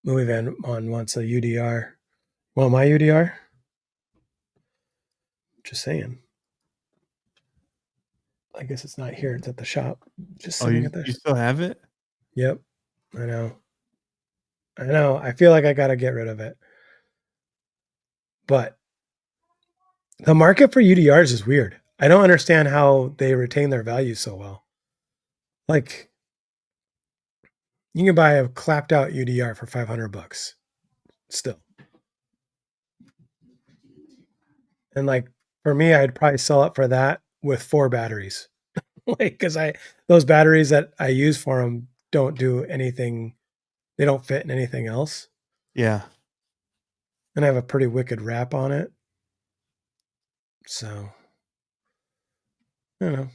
Movie Van on wants a UDR. Want my UDR? Just saying. I guess it's not here. It's at the shop. Just sitting at there. You still have it? Yep. I know. I feel like I got to get rid of it. But the market for UDRs is weird. I don't understand how they retain their value so well. Like, you can buy a clapped out UDR for $500 still. And like, for me, I'd probably sell it for that with 4 batteries. Like, because those batteries that I use for them don't do anything. They don't fit in anything else. Yeah. And I have a pretty wicked wrap on it. So, I don't know.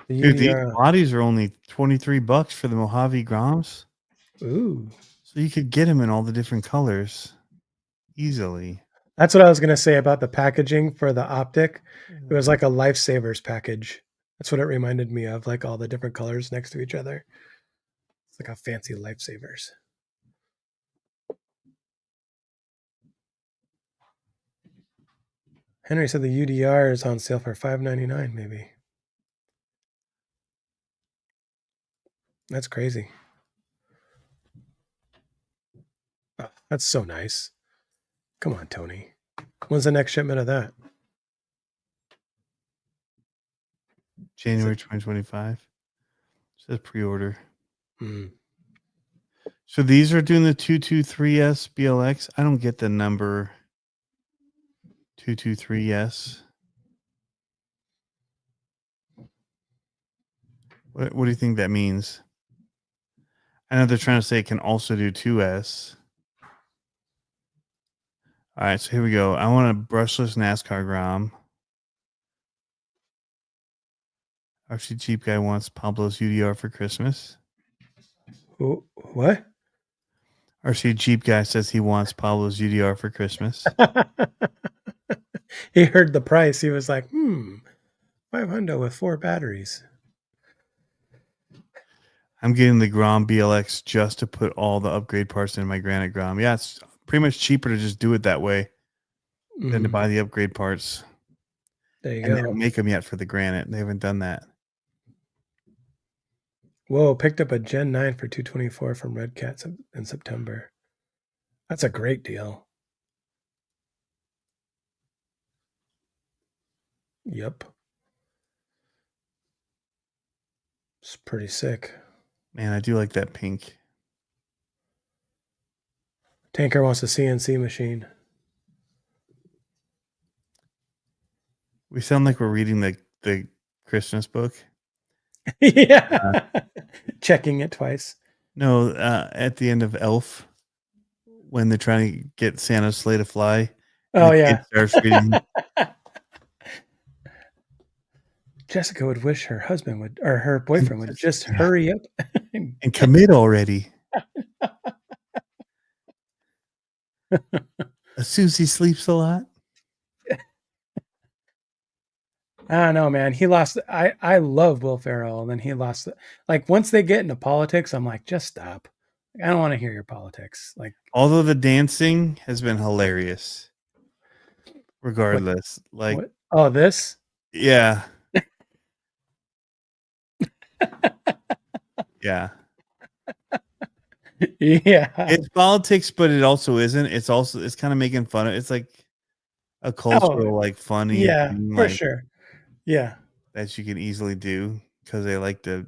Dude, these bodies are only $23 for the Mojave Groms. Ooh. So you could get them in all the different colors easily. That's what I was going to say about the packaging for the optic. It was like a Lifesavers package. That's what it reminded me of, like all the different colors next to each other. It's like a fancy Lifesavers. Henry said the UDR is on sale for $5.99 maybe. That's crazy. Oh, that's so nice. Come on, Tony. When's the next shipment of that? January 2025. Says pre-order. So these are doing the 223S BLX. I don't get the number 223S. What do you think that means? I know they're trying to say it can also do 2S. All right, so here we go. I want a brushless NASCAR Grom. RC Jeep guy wants Pablo's UDR for Christmas. What? RC Jeep guy says he wants Pablo's UDR for Christmas. He heard the price. He was like, 500 with 4 batteries. I'm getting the Grom BLX just to put all the upgrade parts in my Granite Grom. Yeah, it's pretty much cheaper to just do it that way than to buy the upgrade parts. There you And go. they don't make them yet for the Granite. They haven't done that. Whoa, picked up a Gen 9 for 224 from Red Cat in September. That's a great deal. Yep. It's pretty sick. Man, I do like that pink. Tanker wants a CNC machine. We sound like we're reading the Christmas book. Yeah. Checking it twice. No, at the end of Elf, when they're trying to get Santa's sleigh to fly. Oh, yeah. Starts reading. Jessica would wish her husband would, or her boyfriend would just hurry up and commit already. Susie sleeps a lot. I don't know, man. He lost. I love Will Ferrell, and then he lost. Like once they get into politics, I'm like, just stop. I don't want to hear your politics. Like, although the dancing has been hilarious, regardless. What? Oh, this? Yeah. Yeah. Yeah. It's politics, but it also isn't. It's kind of making fun of. It's like a cultural, like funny. Yeah, thing, for like, sure. Yeah. That you can easily do because they like to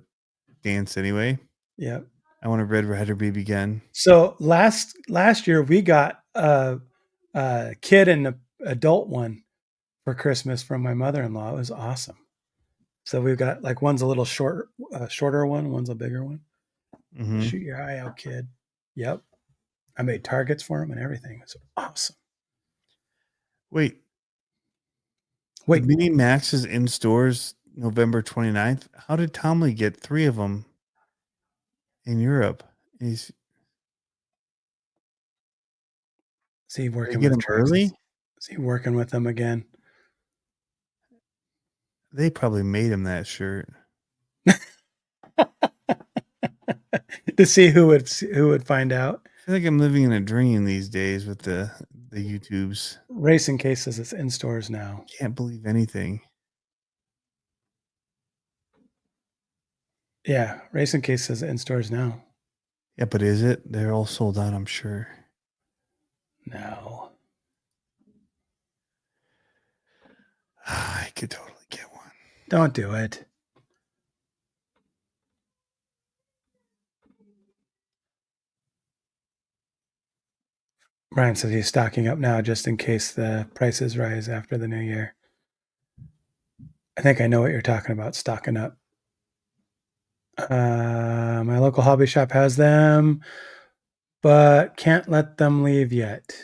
dance anyway. Yeah. I want a Red Ryder BB gun. So last year we got a kid and an adult one for Christmas from my mother-in-law. It was awesome. So we've got like one's a little shorter one, one's a bigger one. Mm-hmm. Shoot your eye out, kid. Yep. I made targets for him and everything. It's awesome. Wait. The Mini Max is in stores November 29th. How did Tomley get 3 of them in Europe? Is he working with them early? Is he working with them again? They probably made him that shirt. To see who would find out. I feel like I'm living in a dream these days with the YouTubes. Racing Case says it's in stores now. Can't believe anything. Yeah, Racing Case says in stores now. Yeah, but is it? They're all sold out, I'm sure. No. I could totally get one. Don't do it. Brian says he's stocking up now just in case the prices rise after the new year. I think I know what you're talking about, stocking up. My local hobby shop has them, but can't let them leave yet.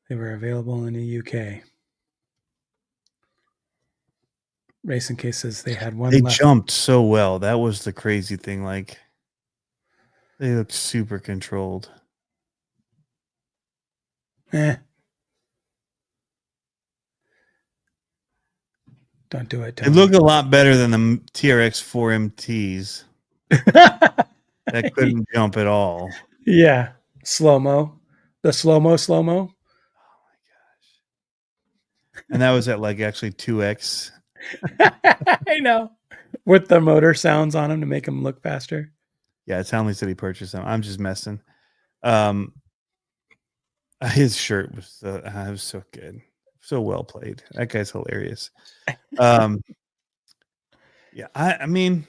They were available in the UK. Racing Cases, they had one They left. jumped so well. That was the crazy thing. Like, they looked super controlled. Don't do it. Tony. They look a lot better than the TRX 4MTs. That couldn't jump at all. Yeah. Slow-mo. The slow-mo. Oh my gosh. And that was at like actually 2X. I know. With the motor sounds on them to make them look faster. Yeah, Townley said he purchased them. I'm just messing. His shirt was so good. So well played. That guy's hilarious. Yeah, I mean,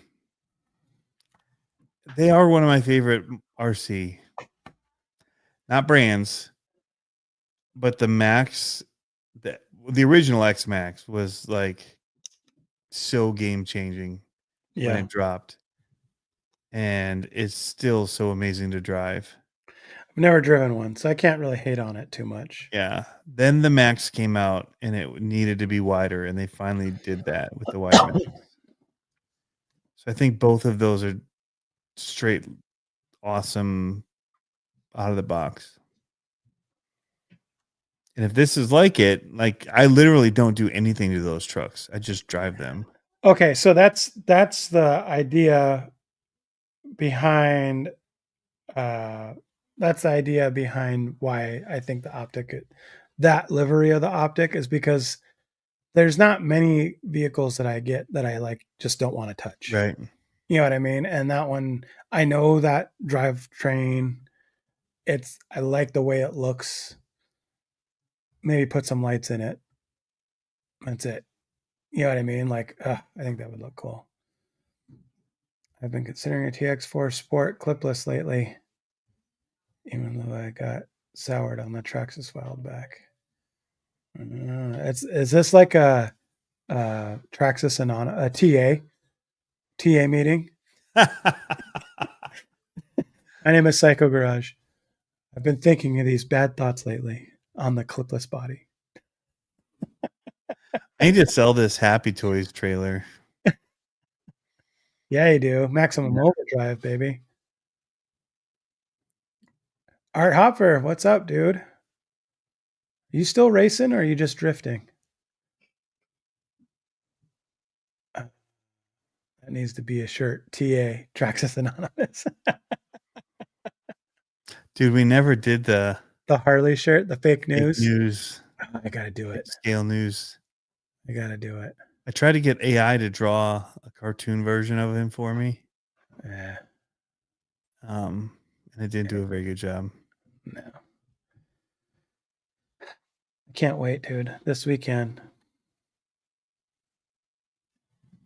they are one of my favorite RC. Not brands, but the Max, the original X Max was like so game changing when it dropped, and it's still so amazing to drive. I've never driven one, so I can't really hate on it too much. Yeah. Then the Max came out, and it needed to be wider, and they finally did that with the wide Max. So I think both of those are straight awesome out of the box. And if this is like it, like I literally don't do anything to those trucks. I just drive them. Okay, so that's the idea behind that's the idea behind why I think the Optic, that livery of the Optic, is because there's not many vehicles that I get that I like just don't want to touch. Right. You know what I mean? And that one, I know that drivetrain. I like the way it looks. Maybe put some lights in it. That's it. You know what I mean? Like, I think that would look cool. I've been considering a TX4 Sport clipless lately, even though I got soured on the Traxxas while back. Is this like a Traxxas a TA meeting? My name is Psycho Garage. I've been thinking of these bad thoughts lately on the clipless body. I need to sell this Happy Toys trailer. Yeah, you do. Maximum overdrive, baby. Art Hopper, what's up, dude? Are you still racing or are you just drifting? That needs to be a shirt. TA, Traxxas Anonymous. Dude, we never did the Harley shirt, the fake news. I got to do it. Scale news. I got to do it. I tried to get AI to draw a cartoon version of him for me. Yeah. And it didn't do a very good job. No. I can't wait, dude. This weekend.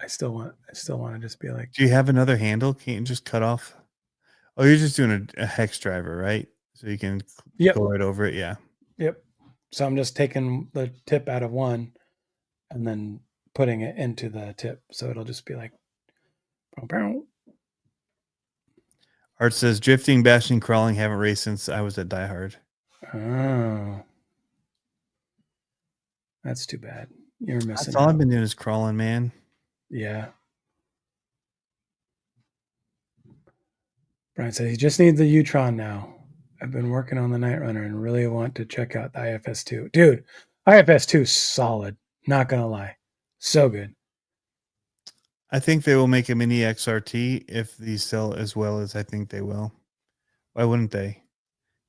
I still want to just be like. Do you have another handle? Can't you just cut off? Oh, you're just doing a hex driver, right? So you can go right over it. Yeah. Yep. So I'm just taking the tip out of one and then putting it into the tip. So it'll just be like. Art says drifting, bashing, crawling. Haven't raced since I was at Die Hard. Oh. That's too bad. You're missing. That's all I've been doing is crawling, man. Yeah. Brian said he just needs the U-Tron now. I've been working on the Night Runner and really want to check out the IFS2. Dude, IFS2 is solid. Not going to lie. So good. I think they will make a mini XRT if these sell as well as I think they will. Why wouldn't they?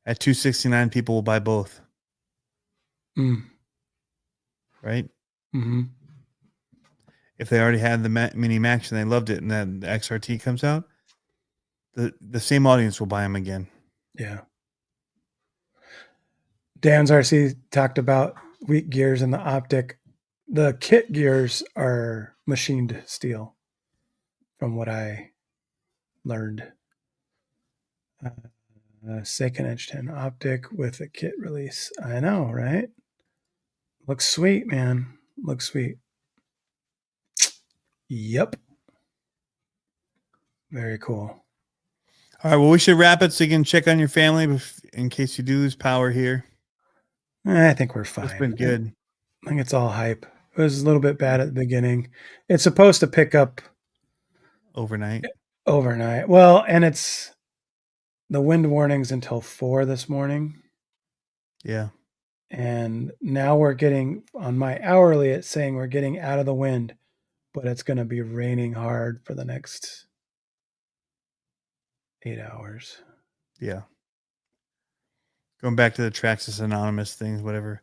At $269, people will buy both. Right? Mm-hmm. If they already had the Mini Max and they loved it and then the XRT comes out, the same audience will buy them again. Yeah. Dan's RC talked about weak gears in the Optic. The kit gears are machined steel, from what I learned. Second Edge 10 Optic with a kit release. I know, right? Looks sweet, man. Looks sweet. Yep. Very cool. All right, well, we should wrap it so you can check on your family in case you do lose power here. I think we're fine. It's been good. I think it's all hype. It was a little bit bad at the beginning. It's supposed to pick up overnight. Well, and it's the wind warnings until 4 this morning. Yeah. And now we're getting, on my hourly, it's saying we're getting out of the wind, but it's going to be raining hard for the next 8 hours. Yeah. Going back to the Traxxas Anonymous things, whatever.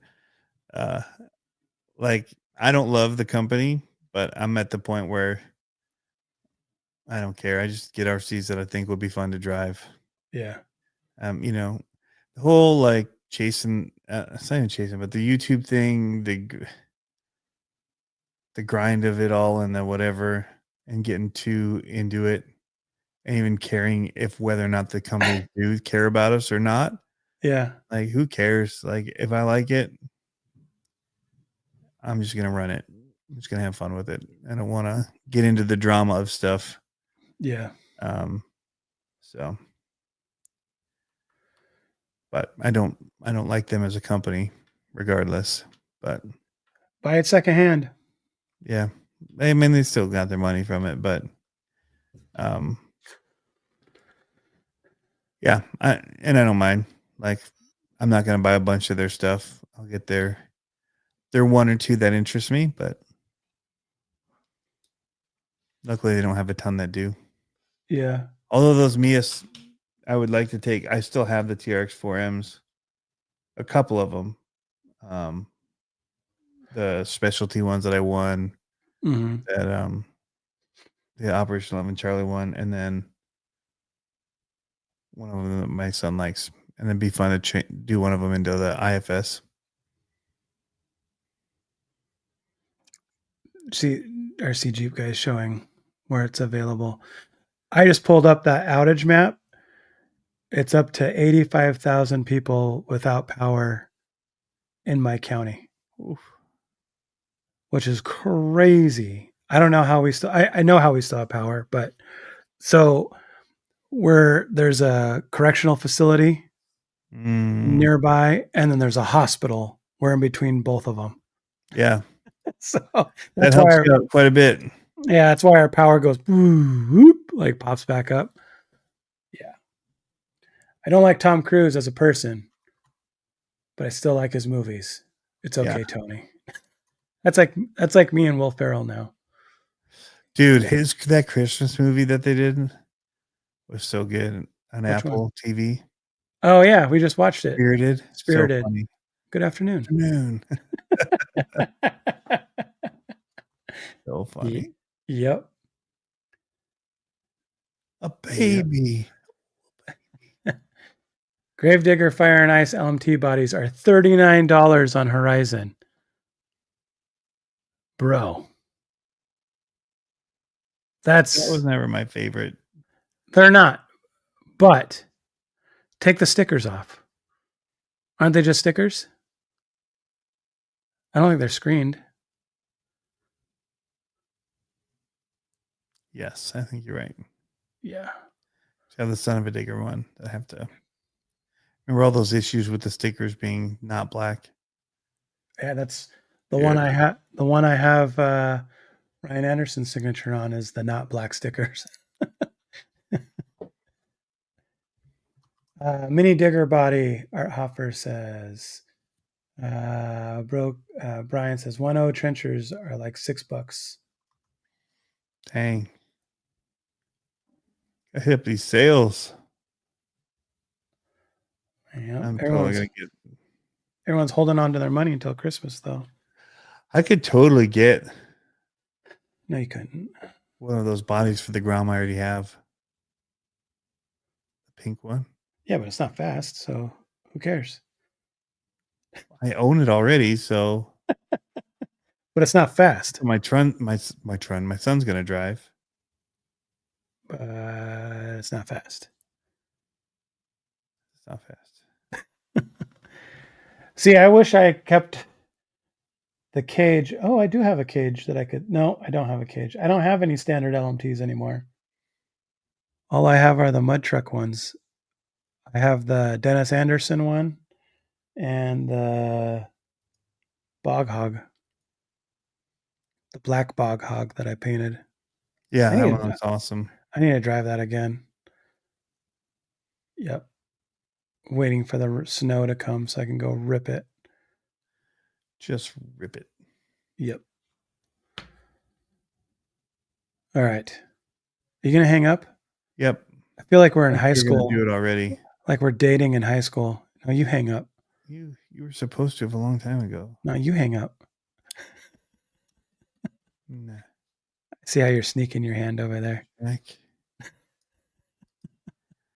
Like, I don't love the company, but I'm at the point where I don't care. I just get RCs that I think would be fun to drive. Yeah. The whole like chasing. It's not even chasing, but the YouTube thing, the grind of it all, and the whatever, and getting too into it, and even caring if whether or not the companies do care about us or not. Yeah. Like, who cares? Like, if I like it, I'm just gonna run it. I'm just gonna have fun with it. I don't want to get into the drama of stuff. Yeah. So, but I don't like them as a company, regardless. But Buy it secondhand. yeah, I mean, they still got their money from it, but yeah, I don't mind. Like, I'm not gonna buy a bunch of their stuff. I'll get their one or two that interest me, but luckily they don't have a ton that do. Yeah. Although those Mias, I would like to take. I still have the TRX4Ms, a couple of them, the specialty ones that I won, that the Operation 11 Charlie one, and then one of them that my son likes, and then be fun to do one of them into the IFS. See, RC Jeep guy is showing where it's available. I just pulled up that outage map. It's up to 85,000 people without power in my county. Oof. Which is crazy. I don't know how we still, I know how we still have power, but so there's a correctional facility nearby, and then there's a hospital. We're in between both of them. Yeah. So that helps you out quite a bit. Yeah, that's why our power goes whoop, like pops back up. Yeah. I don't like Tom Cruise as a person, but I still like his movies. It's okay, yeah. Tony. That's like me and Will Ferrell now. Dude, that Christmas movie that they did was so good on Which Apple one? TV. Oh yeah, we just watched it. Spirited. So funny. Good afternoon. So funny. Yep. A baby. Yep. Gravedigger Fire and Ice LMT bodies are $39 on Horizon. Bro. That was never my favorite. They're not. But take the stickers off. Aren't they just stickers? I don't think they're screened. Yes, I think you're right. Yeah. I have the Son of a Digger one. I have to remember all those issues with the stickers being not black. Yeah, that's the one I have. The one I have Ryan Anderson's signature on is the not black stickers. Mini digger body, Art Hoffer says. Brian says 1.0 trenchers are like $6. Dang. I hit up these sales. Yeah, I'm totally gonna get. Everyone's holding on to their money until Christmas, though. I could totally get. No, you couldn't. One of those bodies for the ground I already have. The pink one. Yeah, but it's not fast, so who cares? I own it already, so. But it's not fast. My son's gonna drive. It's not fast. It's not fast. See, I wish I kept the cage. Oh, I do have a cage that I could. No, I don't have a cage. I don't have any standard LMTs anymore. All I have are the mud truck ones. I have the Dennis Anderson one and the bog hog, the black bog hog that I painted. Yeah, that one was awesome. I need to drive that again. Yep. Waiting for the snow to come so I can go rip it. Just rip it. Yep. All right. Are you going to hang up? Yep. I feel like we're in high school. Do it already. Like we're dating in high school. No, you hang up. You were supposed to have a long time ago. No, you hang up. Nah. See how you're sneaking your hand over there. Heck.